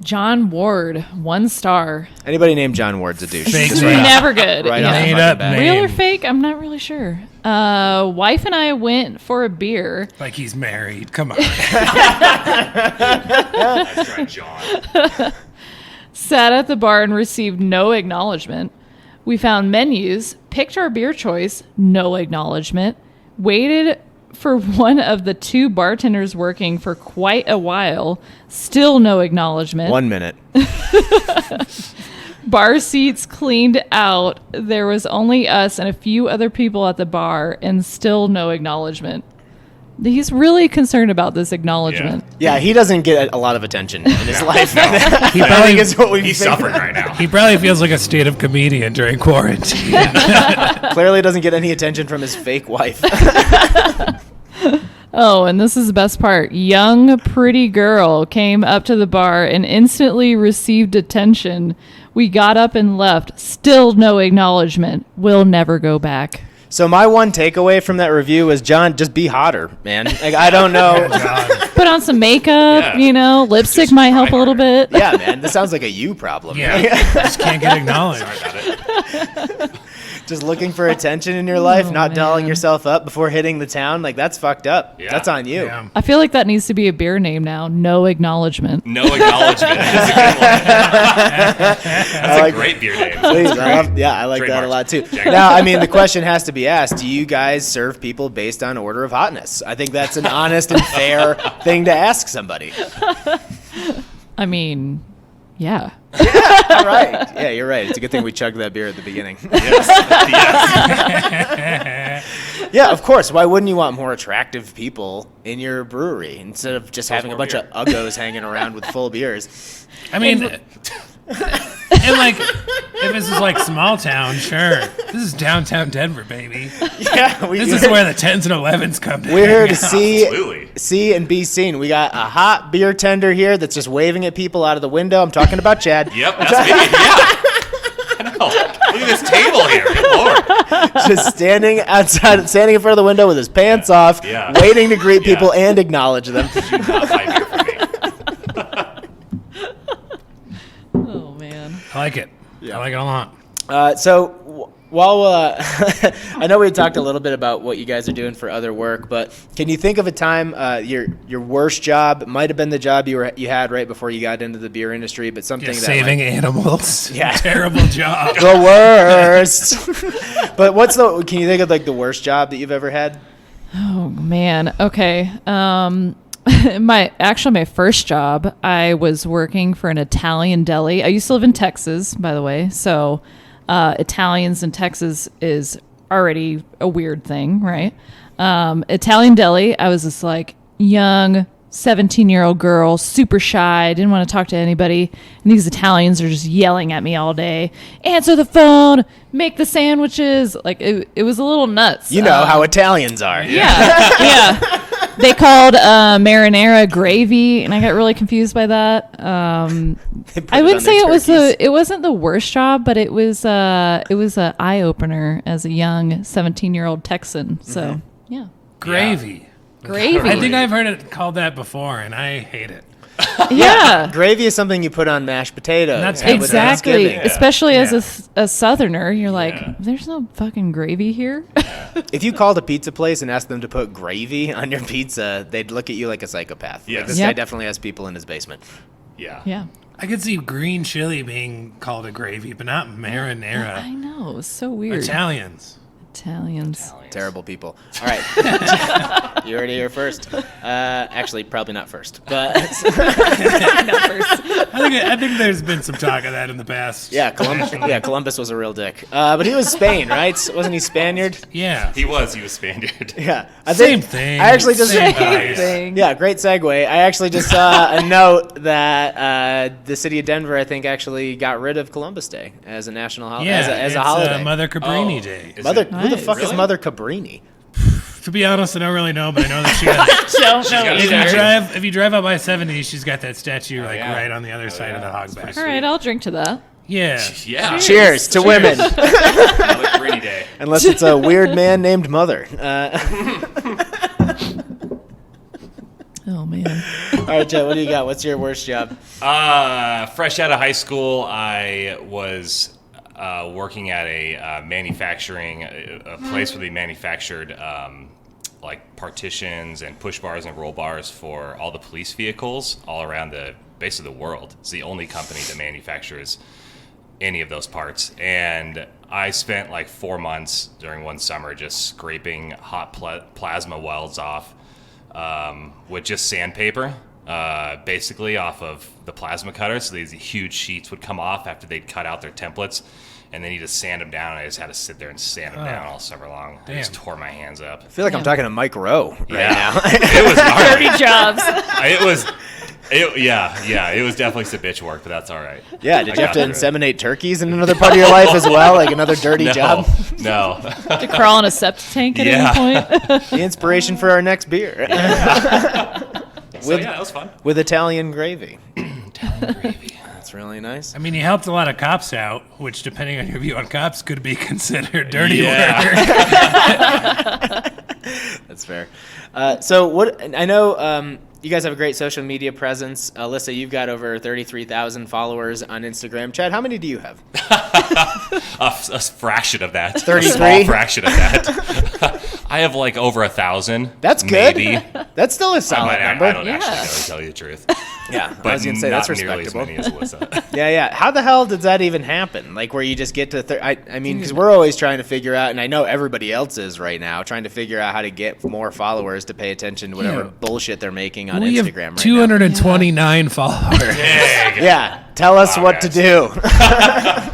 John Ward, 1 star. Anybody named John Ward's a douche. Fake Just name. right off- Never good. Right Yeah. off the Made fucking up bat. name. Real or fake? I'm not really sure. Wife and I went for a beer. like he's married. Come on. That's right, John. Sat at the bar and received no acknowledgement. We found menus, picked our beer choice, no acknowledgement. Waited for one of the 2 bartenders working for quite a while. Still no acknowledgement. 1 minute. Bar seats cleaned out. There was only us and a few other people at the bar, and still no acknowledgement. He's really concerned about this acknowledgement. Yeah, he doesn't get a lot of attention in his life. He I probably, think is what we've He's figured suffering out. right now. he probably feels like a stand-up comedian during quarantine. Clearly doesn't get any attention from his fake wife. Oh, and this is the best part. Young, pretty girl came up to the bar and instantly received attention. We got up and left. Still no acknowledgement. We'll never go back. So my one takeaway from that review was, John, just be hotter, man. Like, I don't know. Put on some makeup, Yeah. lipstick Just might try help a little harder. bit. Yeah, man, this sounds like a you problem. Yeah, just can't get acknowledged. Sorry about it. Just looking for attention in your life, Oh, not dolling man. yourself up before hitting the town. Like, that's fucked up. Yeah. That's on you. Yeah. I feel like that needs to be a beer name now. No acknowledgement. No acknowledgement. That's a good one. That's a great beer name. Please, I like that a Trademarked. lot too. Jagged. Now, I mean, the question has to be asked: do you guys serve people based on order of hotness? I think that's an honest and fair thing to ask somebody. I mean, yeah. All right. Yeah, you're right. It's a good thing we chugged that beer at the beginning. Yes. Yeah, of course. Why wouldn't you want more attractive people in your brewery instead of just having a more bunch beer. of uggos hanging around with full beers? I mean, and like, if this is like small town, sure. This is downtown Denver, baby. Yeah, This is where the 10s and 11s come to we're here hang to out. Absolutely. see and be seen. We got a hot beer tender here that's just waving at people out of the window. I'm talking about Chad. Yep, that's me. Yeah. I know. Look at this table here. Good Lord. Just standing in front of the window with his pants off, Yeah. waiting to greet Yeah. people and acknowledge them. Do not buy beer from me. Oh, man. I like it. I like it a lot. While I know we talked a little bit about what you guys are doing for other work, but can you think of a time your worst job might have been the job you had right before you got into the beer industry, but something Yeah, that saving animals. Yeah. Terrible job. the worst. But can you think of like the worst job that you've ever had? Oh, man. Okay. My first job, I was working for an Italian deli. I used to live in Texas, by the way. So Italians in Texas is already a weird thing, right? Italian deli, I was this like young 17-year-old girl, super shy, didn't want to talk to anybody. And these Italians are just yelling at me all day. Answer the phone, make the sandwiches. Like it was a little nuts. You know how Italians are. Yeah, yeah. They called marinara gravy, and I got really confused by that. I wouldn't say it wasn't the worst job, but it was a eye opener as a young 17-year-old Texan. So yeah, Gravy. gravy. I think I've heard it called that before, and I hate it. Yeah, Gravy is something you put on mashed potatoes. That's with exactly. Thanksgiving. Especially Yeah. as a Southerner, you're like, Yeah. there's no fucking gravy here. If you called a pizza place and asked them to put gravy on your pizza, they'd look at you like a psychopath. Like, Yes. this Yep. guy definitely has people in his basement. Yeah. Yeah, I could see green chili being called a gravy, but not I marinara. know. It's so weird. Italians. Italians. Terrible people. All right. You heard it here first. Actually, probably not first. But I think there's been some talk of that in the past. yeah, Columbus was a real dick. But he was Spain, right? Wasn't he Spaniard? Yeah. He was Yeah. Spaniard. Same thing. I actually just Same Same vibes. thing. Yeah, great segue. I actually just saw a note that the city of Denver, I think, actually got rid of Columbus Day as a national holiday. Yeah, as it's a holiday. Mother Cabrini Oh. Day. Is Mother, it- who the Nice. fuck is Really? Mother Cabrini? To be honest, I don't really know, but I know that she got. Don't know got a if either. you drive up I-70, she's got that statue like yeah. right on the other side of the hogback. All right, I'll drink to that. Yeah. Yeah. Cheers to women. Another rainy day. Unless it's a weird man named Mother. Oh man. All right, Joe, what do you got? What's your worst job? Fresh out of high school, I was working at a manufacturing a place where they manufactured like partitions and push bars and roll bars for all the police vehicles all around basically the world. It's the only company that manufactures any of those parts. And I spent like 4 months during one summer just scraping hot plasma welds off with just sandpaper, basically off of the plasma cutter. So these huge sheets would come off after they'd cut out their templates, and then you just sand them down. And I just had to sit there and sand them down all summer long. I just tore my hands up. I feel like I'm talking to Mike Rowe right now. It was gnarly. Dirty jobs. It was definitely some bitch work, but that's all right. Yeah, did you have to inseminate turkeys in another part of your life as well? Like another dirty job? No. To crawl in a septic tank at any point. The inspiration for our next beer. So that was fun. With Italian gravy. Italian gravy. That's really nice. I mean, you helped a lot of cops out, which, depending on your view on cops, could be considered dirty work. That's fair. So what I know you guys have a great social media presence. Alyssa, you've got over 33,000 followers on Instagram. Chad, how many do you have? A fraction of that. 33? A small fraction of that. I have like over 1,000. That's good. Maybe. That's still a solid number. I don't actually know, to tell you the truth. Yeah, But I was going to say that's not nearly as respectable. many as Alyssa. Yeah. How the hell does that even happen? Like where you just get to, I mean, because we're always trying to figure out, and I know everybody else is right now, trying to figure out how to get more followers to pay attention to whatever bullshit they're making on We Instagram have right now. 229 followers. Yeah, tell us what to do.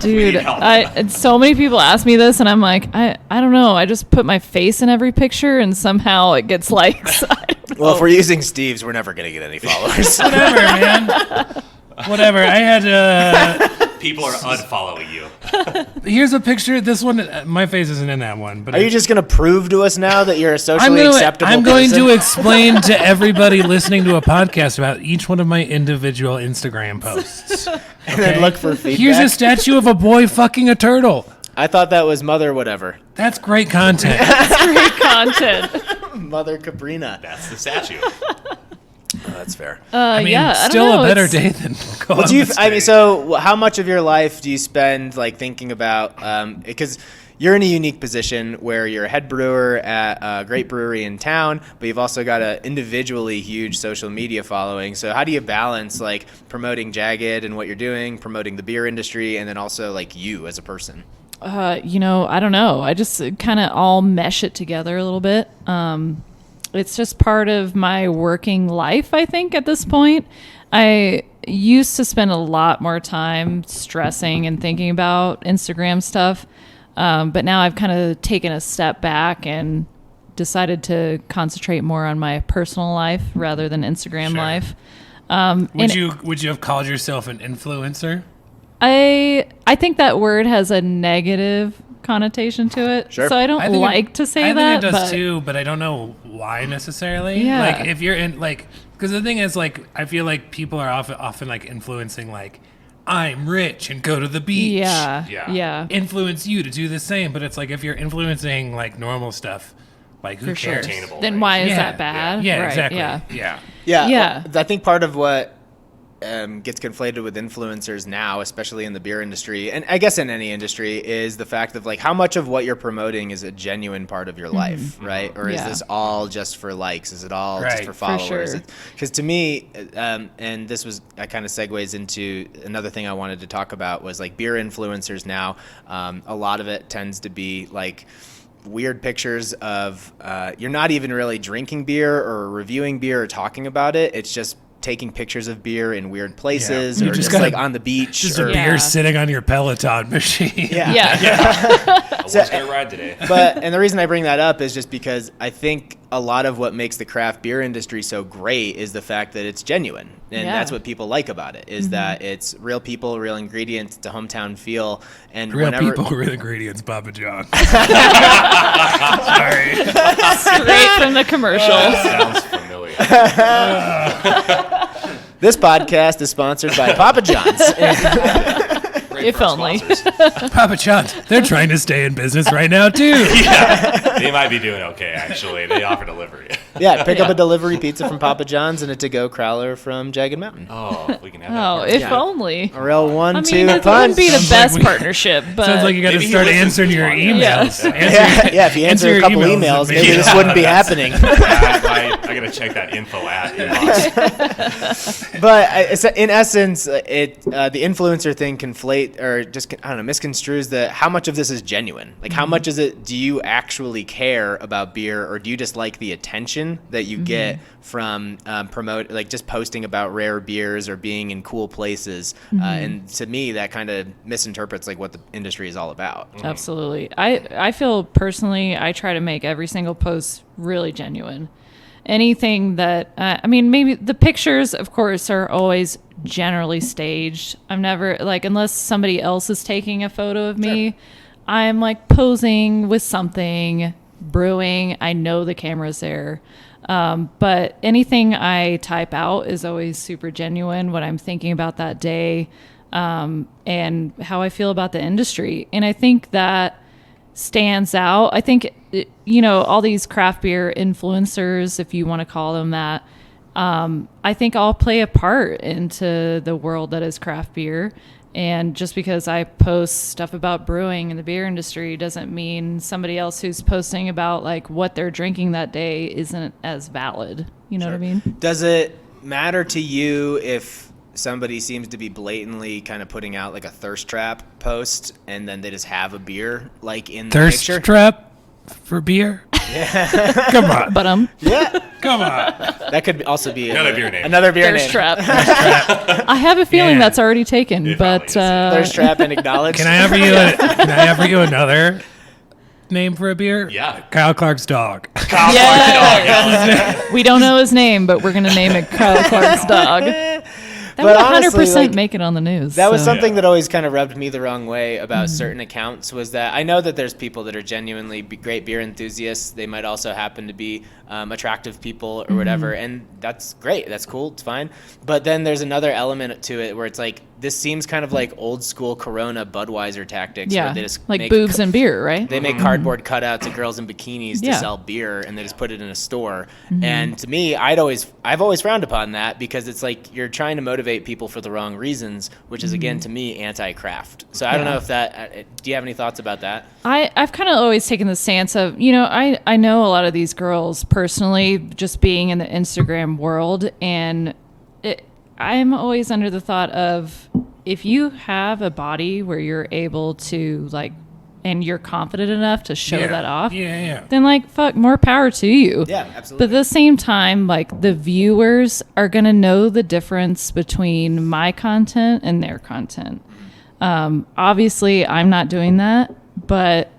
Dude, and so many people ask me this, and I'm like, I don't know. I just put my face in every picture, and somehow it gets likes. I don't know. Well, if we're using Steve's, we're never going to get any followers. Whatever, man. Whatever. I had People are unfollowing you. here's a picture. This one, my face isn't in that one. But Are you just going to prove to us now that you're a socially acceptable I'm going person? to explain to everybody listening to a podcast about each one of my individual Instagram posts. And then look for feedback. Here's a statue of a boy fucking a turtle. I thought that was Mother whatever. That's great content. Great content. Mother Caprina. That's the statue. That's fair. I mean, yeah, I don't still know, a better it's- day than Columbus Day. So how much of your life do you spend like thinking about, because you're in a unique position where you're a head brewer at a great brewery in town, but you've also got an individually huge social media following. So how do you balance like promoting Jagged and what you're doing, promoting the beer industry, and then also like you as a person? I don't know. I just kind of all mesh it together a little bit. It's just part of my working life, I think, at this point. I used to spend a lot more time stressing and thinking about Instagram stuff. But now I've kind of taken a step back and decided to concentrate more on my personal life rather than Instagram life. Would you have called yourself an influencer? I think that word has a negative connotation to it. Sure. So I don't like to say that. I think it does but too, but I don't know why necessarily. Yeah. Like if you're in like, because the thing is like, I feel like people are often like influencing like, I'm rich and go to the beach. Yeah. Influence you to do the same, but it's like if you're influencing like normal stuff, like who For sure. cares? Attainable Then things. why is Yeah, that bad? Yeah, Right, exactly. Yeah. Yeah. I think part of what gets conflated with influencers now, especially in the beer industry, and I guess in any industry, is the fact of like how much of what you're promoting is a genuine part of your life, right? Or is Yeah. this all just for likes? Is it all just Right, for for followers? sure. Because to me, and this was kind of segues into another thing I wanted to talk about was like beer influencers now. A lot of it tends to be like weird pictures of you're not even really drinking beer or reviewing beer or talking about it. It's just taking pictures of beer in weird places You or just just gotta- like on the beach. Just or, a beer Yeah. sitting on your Peloton machine. Yeah. I was going to ride today. And the reason I bring that up is just because I think a lot of what makes the craft beer industry so great is the fact that it's genuine. And Yeah. that's what people like about it is that it's real people, real ingredients, it's a hometown feel. And Real whenever people, real ingredients, Papa John. Sorry. Straight from the commercial. Sounds familiar. this podcast is sponsored by Papa John's. Great If for our only. sponsors. Papa John's, they're trying to stay in business right now, too. They might be doing okay, actually. They offer delivery. Yeah, pick up a delivery pizza from Papa John's and a to-go crowler from Jagged Mountain. Oh, we can have that. Oh, part. if Yeah. only. A real I 1-2 mean, it punch. wouldn't be the Sounds like best we- partnership, but Sounds like you got to Maybe he start listens answering to your one. emails. Yes. Yeah, if you answer a couple emails, maybe this wouldn't be happening. I got to check that info at inbox. But in essence, the influencer thing or just, I don't know, misconstrues how much of this is genuine. Like, how much is it, do you actually care about beer, or do you just like the attention that you get from just posting about rare beers or being in cool places? And to me, that kind of misinterprets like what the industry is all about. Absolutely. I feel personally, I try to make every single post really genuine. Anything that, maybe the pictures, of course, are always generally staged. I'm never, like, unless somebody else is taking a photo of me, sure. I'm like posing with something, brewing. I know the camera's there. But anything I type out is always super genuine, what I'm thinking about that day, and how I feel about the industry. And I think that stands out. I think, all these craft beer influencers, if you want to call them that, I think all play a part into the world that is craft beer. And just because I post stuff about brewing in the beer industry doesn't mean somebody else who's posting about like what they're drinking that day isn't as valid. You know what I mean? Does it matter to you if somebody seems to be blatantly kind of putting out like a thirst trap post and then they just have a beer like in the picture? Thirst trap for beer? Yeah. Come on. But yeah. Come on. That could also be another beer name. Another beer Thirst name. Trap. I have a feeling that's already taken, but Thirst Trap and acknowledged. Can I offer you another name for a beer? Yeah. Kyle Clark's dog. Kyle Clark's dog. Yeah. We don't know his name, but we're gonna name it Kyle Clark's dog. That would 100% make it on the news. That was something that always kind of rubbed me the wrong way about certain accounts, was that I know that there's people that are genuinely great beer enthusiasts. They might also happen to be attractive people or whatever, and that's great. That's cool. It's fine. But then there's another element to it where it's like, this seems kind of like old school Corona Budweiser tactics. Yeah, where they just like boobs and beer, right? They make cardboard cutouts of girls in bikinis to sell beer, and they just put it in a store. And to me, I've always frowned upon that, because it's like you're trying to motivate people for the wrong reasons, which is again to me anti-craft. So I don't know if that. Do you have any thoughts about that? I've kind of always taken the stance of, I know a lot of these girls personally, just being in the Instagram world, and I'm always under the thought of, if you have a body where you're able to and you're confident enough to show that off, then fuck, more power to you. Yeah, absolutely. But at the same time, the viewers are going to know the difference between my content and their content. Obviously, I'm not doing that, but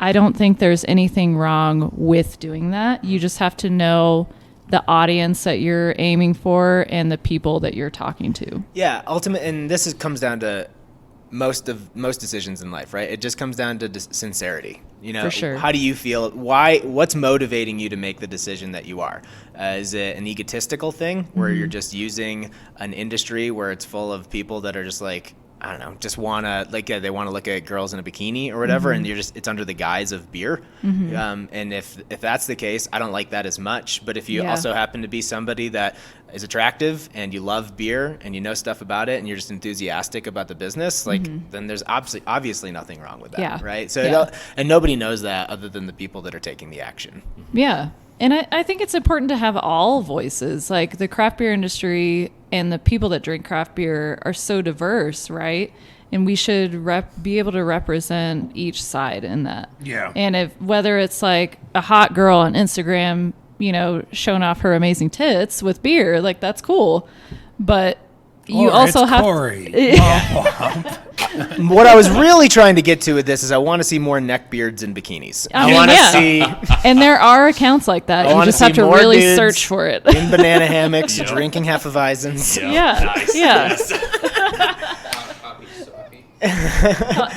I don't think there's anything wrong with doing that. You just have to know the audience that you're aiming for and the people that you're talking to. Yeah, and this comes down to most decisions in life, right? It just comes down to sincerity. For sure. How do you feel? What's motivating you to make the decision that you are? Is it an egotistical thing where you're just using an industry where it's full of people that are just like, I don't know, just want to they want to look at girls in a bikini or whatever, and it's under the guise of beer. And if that's the case, I don't like that as much. But if you also happen to be somebody that is attractive and you love beer and you know stuff about it and you're just enthusiastic about the business, then there's obviously nothing wrong with that, right? So and nobody knows that other than the people that are taking the action. Yeah. And I think it's important to have all voices. Like, the craft beer industry and the people that drink craft beer are so diverse, right? And we should be able to represent each side in that. Yeah. And whether it's like a hot girl on Instagram, showing off her amazing tits with beer, that's cool. But you also have What I was really trying to get to with this is I want to see more neck beards and bikinis. I want to see. And there are accounts like that. You just have to really search for it. In banana hammocks, drinking Hefeweizens. Yeah. Nice.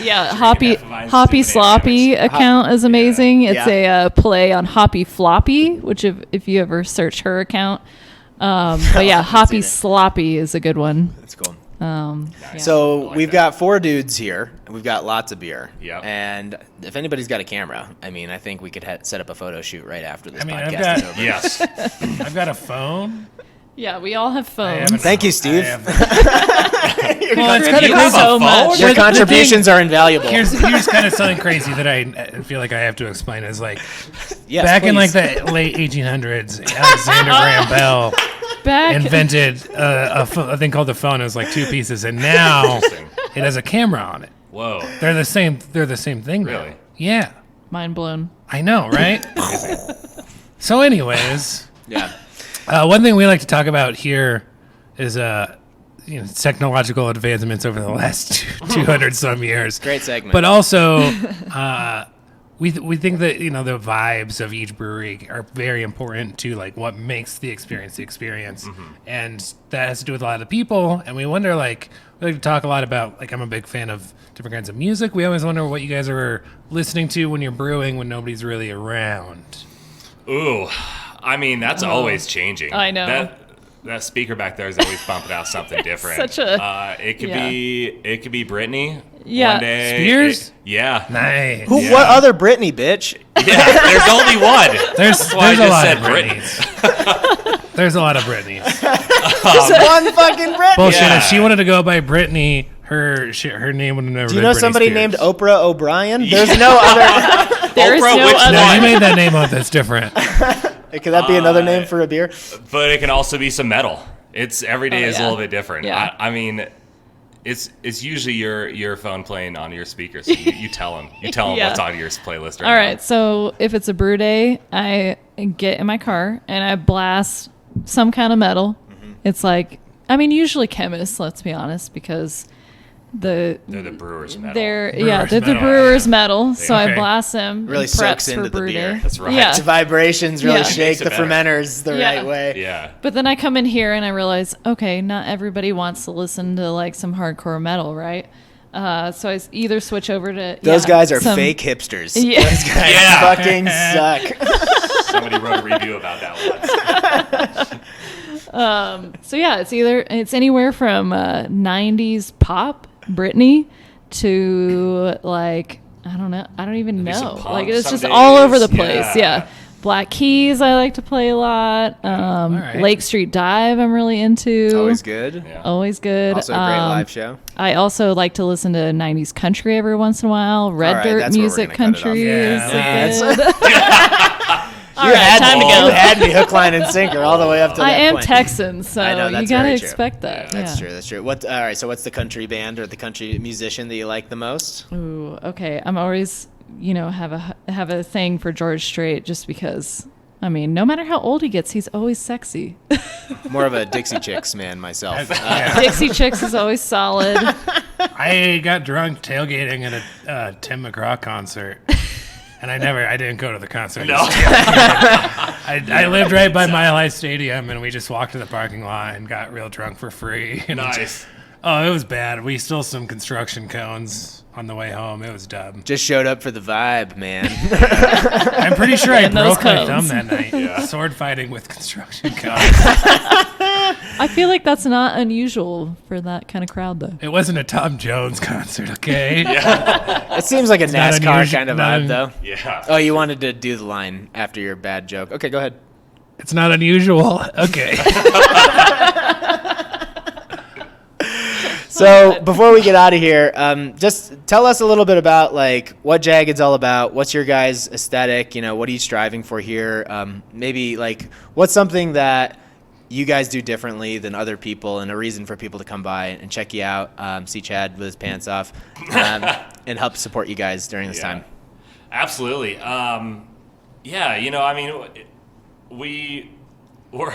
Yeah. Hoppy Sloppy account is amazing. It's a play on Hoppy Floppy, which if you ever search her account. But Hoppy Sloppy is a good one. That's cool. Nice. So we've got 4 dudes here. We've got lots of beer. Yeah. And if anybody's got a camera, I think we could set up a photo shoot right after this podcast is over. Yes. I've got a phone. Yeah, we all have phones. Thank you, Steve. Well, it's kind of crazy. So much. Your contributions are invaluable. Here's kind of something crazy that I feel like I have to explain. Is yes, back please. in the late 1800s, Alexander Graham Bell invented a thing called the phone. It was 2 pieces, and now It has a camera on it. Whoa. They're the same thing now. Really? Yeah. Mind blown. I know, right? So anyways, Yeah. one thing we like to talk about here is technological advancements over the last 200 some years. Great segment. But also, we think that the vibes of each brewery are very important to like what makes the experience, and that has to do with a lot of the people. And we wonder, like, we like to talk a lot about, like, I'm a big fan of different kinds of music. We always wonder what you guys are listening to when you're brewing when nobody's really around. Ooh, I mean, that's always changing. I know. That speaker back there is always bumping out something different. Such a it could be Britney. Yeah. One day. Spears? Yeah. Nice. Who? Yeah. What other Britney, bitch? Yeah. There's only one. There's why I a just lot said of Britney. Britneys. There's a lot of Britneys. Just one fucking Britney. Bullshit. Yeah. If she wanted to go by Britney, her name would have never Do been you know Britney somebody Spears. named Oprah O'Brien? There's no other. There is Oprah, no which other. No, one? you made that name up. That's different. Could that be another name for a beer? But it can also be some metal. It's every day is a yeah. little bit different. Yeah. I mean, it's usually your phone playing on your speakers. So you tell them Yeah. what's on your playlist right All now. right, so if it's a brew day, I get in my car and I blast some kind of metal. It's like, I mean, usually Chemist, let's be honest, because They're the brewers metal. they're Brewers the metal. brewers metal. So Okay. I blast them. Really and preps soaks into for the brew beer. day. That's right. Yeah. The vibrations really Yeah. shake Makes it the better. fermenters the Yeah. right way. Yeah. But then I come in here and I realize, okay, not everybody wants to listen to like some hardcore metal, right? So I either switch over to Those guys are some- fake hipsters. Yeah. Those guys Yeah. fucking suck. Somebody wrote a review about that once. So yeah, it's anywhere from 90s pop, Britney, to like I don't even Maybe some know. punk Like it's some just all over the days. place. Yeah. Yeah. Black Keys I like to play a lot. right. Lake Street Dive I'm really into. Always good. Yeah. Always good. Also a great live show. I also like to listen to 90s country every once in a while. Red All right, Dirt that's where we're music gonna cut it off. country Yeah. is Yeah, good. All You right, had time me. to go. You had me hook, line, and sinker all the way up to I that am point. Texan, so I know, you that's gotta very true. expect that. That's yeah. true. That's true. All right. So, what's the country band or the country musician that you like the most? Ooh, okay. I'm always, have a thing for George Strait just because. I mean, no matter how old he gets, he's always sexy. More of a Dixie Chicks man myself. Yeah. Dixie Chicks is always solid. I got drunk tailgating at a Tim McGraw concert. And I didn't go to the concert. No. I lived right by Mile High Stadium, and we just walked to the parking lot and got real drunk for free. And Nice. it was bad. We stole some construction cones on the way home. It was dumb. Just showed up for the vibe, man. I'm pretty sure I And those broke my cones. thumb that night. Yeah. Sword fighting with construction cones. I feel like that's not unusual for that kind of crowd, though. It wasn't a Tom Jones concert, okay? Yeah. It seems like a not NASCAR unusual- kind of not vibe, un- though. Yeah. Oh, you wanted to do the line after your bad joke. Okay, go ahead. It's not unusual. Okay. So before we get out of here, just tell us a little bit about like what Jagged's all about. What's your guys' aesthetic? What are you striving for here? Maybe like what's something that you guys do differently than other people, and a reason for people to come by and check you out, see Chad with his pants off, and help support you guys during this time. Absolutely. We're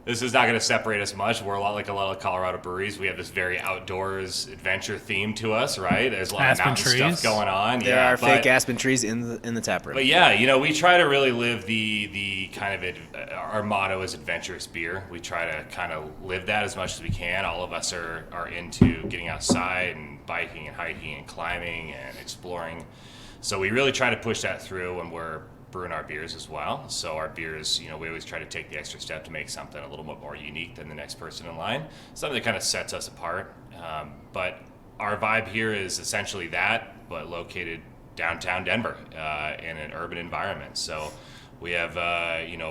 this is not going to separate us much. We're a lot like a lot of Colorado breweries. We have this very outdoors adventure theme to us, right? There's a lot Aspen of mountain trees. stuff going on. There yeah, are but- fake aspen trees in the tap room. But yeah, we try to really live the kind of our motto is adventurous beer. We try to kind of live that as much as we can. All of us are into getting outside and biking and hiking and climbing and exploring. So we really try to push that through when we're brewing our beers as well. So our beers, we always try to take the extra step to make something a little bit more unique than the next person in line. Something that kind of sets us apart. But our vibe here is essentially that, but located downtown Denver in an urban environment. So we have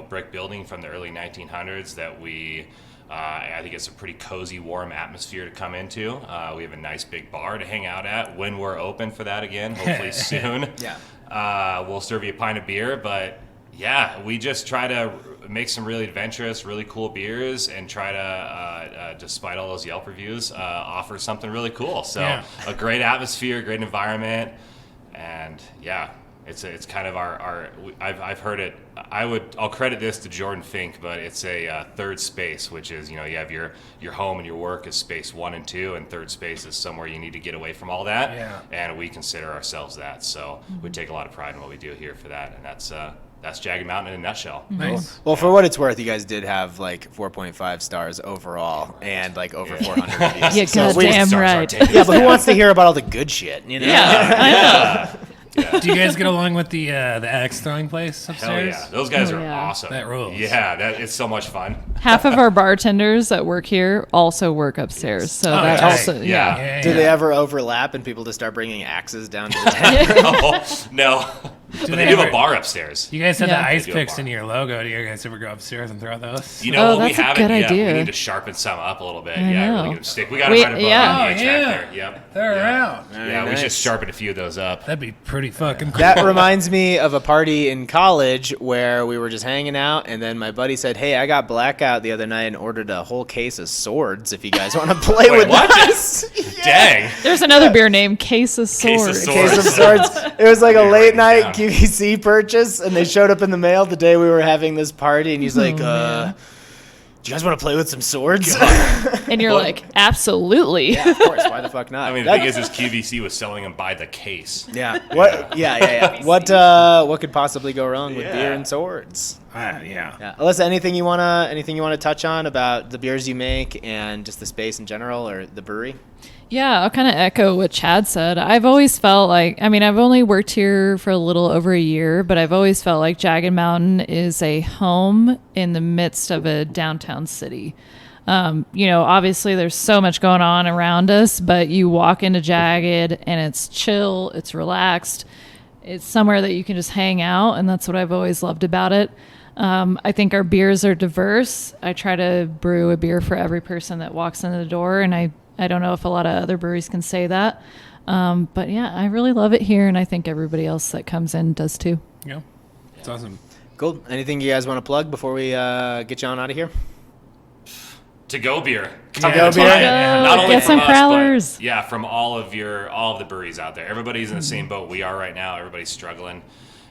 brick building from the early 1900s that we I think it's a pretty cozy, warm atmosphere to come into. We have a nice big bar to hang out at when we're open for that again, hopefully soon. Yeah. We'll serve you a pint of beer, but Yeah, we just try to make some really adventurous, really cool beers, and try to, despite all those Yelp reviews, offer something really cool. So a great atmosphere, great environment, and it's kind of I've heard it. I'll credit this to Jordan Fink, but it's a third space, which is, you have your home and your work is space 1 and 2, and third space is somewhere you need to get away from all that. Yeah. And we consider ourselves that. So we take a lot of pride in what we do here for that, and that's Jagged Mountain in a nutshell. Nice. Well, for what it's worth, you guys did have like 4.5 stars overall and like over 400 reviews. Yeah, goddamn right. Yeah, but who wants to hear about all the good shit? Yeah. Do you guys get along with the axe throwing place Hell upstairs? yeah, those guys Oh, are yeah. awesome. That rules. Yeah, it's so much fun. Half of our bartenders that work here also work upstairs, so that yeah. also Yeah. Do they ever overlap and people just start bringing axes down to the tent? No. Do But they they do have ever- a bar upstairs. You guys had Yeah. the ice They do a picks bar. in your logo. Do you guys ever go upstairs and throw those? You know, Oh, we that's a haven't good yet. idea. We need to sharpen some up a little bit. I Yeah, know. really get them stick. We got them We- right above yeah. the Oh, HVAC yeah. there. Yep. They're around. Yeah, we should nice. sharpen a few of those up. That'd be pretty fucking cool. That reminds me of a party in college where we were just hanging out, and then my buddy said, "Hey, I got blackout the other night and ordered a whole case of swords if you guys want to play Wait, with what? us." Dang. There's another beer named Case of Case of Swords. Swords. Case of swords. It was like a You're late writing night down. QVC purchase, and they showed up in the mail the day we were having this party, and he's like, man. "Do you guys want to play with some swords?" And you're Well- like, absolutely. Yeah, of course. Why the fuck not? I mean, the That- thing is QVC was selling them by the case. yeah. What? Yeah. What could possibly go wrong with Yeah. beer and swords? Yeah. Yeah. Alyssa, anything you wanna touch on about the beers you make and just the space in general or the brewery? Yeah, I'll kind of echo what Chad said. I've always felt like, I've only worked here for a little over a year, but I've always felt like Jagged Mountain is a home in the midst of a downtown city. Obviously there's so much going on around us, but you walk into Jagged and it's chill, it's relaxed, it's somewhere that you can just hang out, and that's what I've always loved about it. I think our beers are diverse. I try to brew a beer for every person that walks in the door, and I don't know if a lot of other breweries can say that. But yeah, I really love it here, and I think everybody else that comes in does too. Yeah. It's awesome. Cool. Anything you guys want to plug before we get you on out of here? To-go beer. To-go beer? Yeah. Not only Get from some us, crowlers. but yeah, from all of the breweries out there. Everybody's in the same boat we are right now. Everybody's struggling.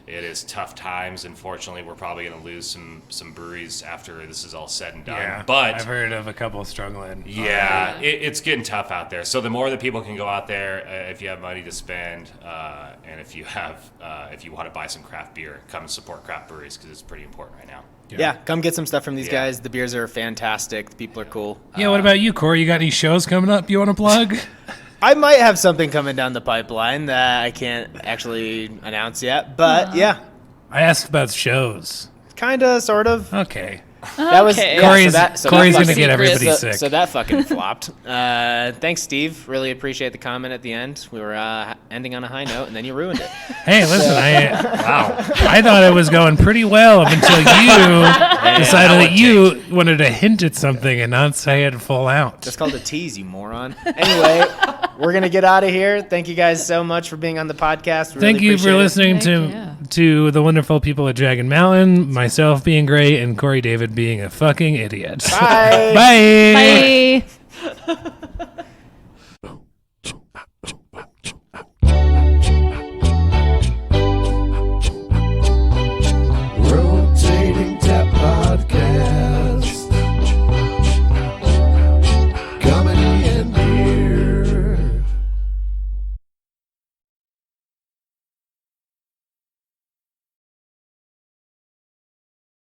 It is tough times. Unfortunately, we're probably going to lose some breweries after this is all said and done. Yeah. But I've heard of a couple struggling. yeah, it's getting tough out there. So the more that people can go out there, if you have money to spend, and if you want to buy some craft beer, come and support craft breweries because it's pretty important right now. Yeah, come get some stuff from these Yeah. guys. The beers are fantastic. The people are cool. Yeah, what about you, Corey? You got any shows coming up you want to plug? I might have something coming down the pipeline that I can't actually announce yet, but yeah, I asked about shows. kind of, sort of. Okay. That was Okay. Corey's that gonna fucking- get everybody so, sick. So that fucking flopped. Thanks, Steve. Really appreciate the comment at the end. We were ending on a high note, and then you ruined it. Hey, listen, I thought it was going pretty well up until you decided that you wanted to hint at something and not say it full out. That's called a tease, you moron. Anyway, we're gonna get out of here. Thank you guys so much for being on the podcast. Really Thank you for appreciate it. listening Heck yeah. to the wonderful people at Jagged Mountain, myself being great, and Corey David being a fucking idiot. Bye. Bye. Bye.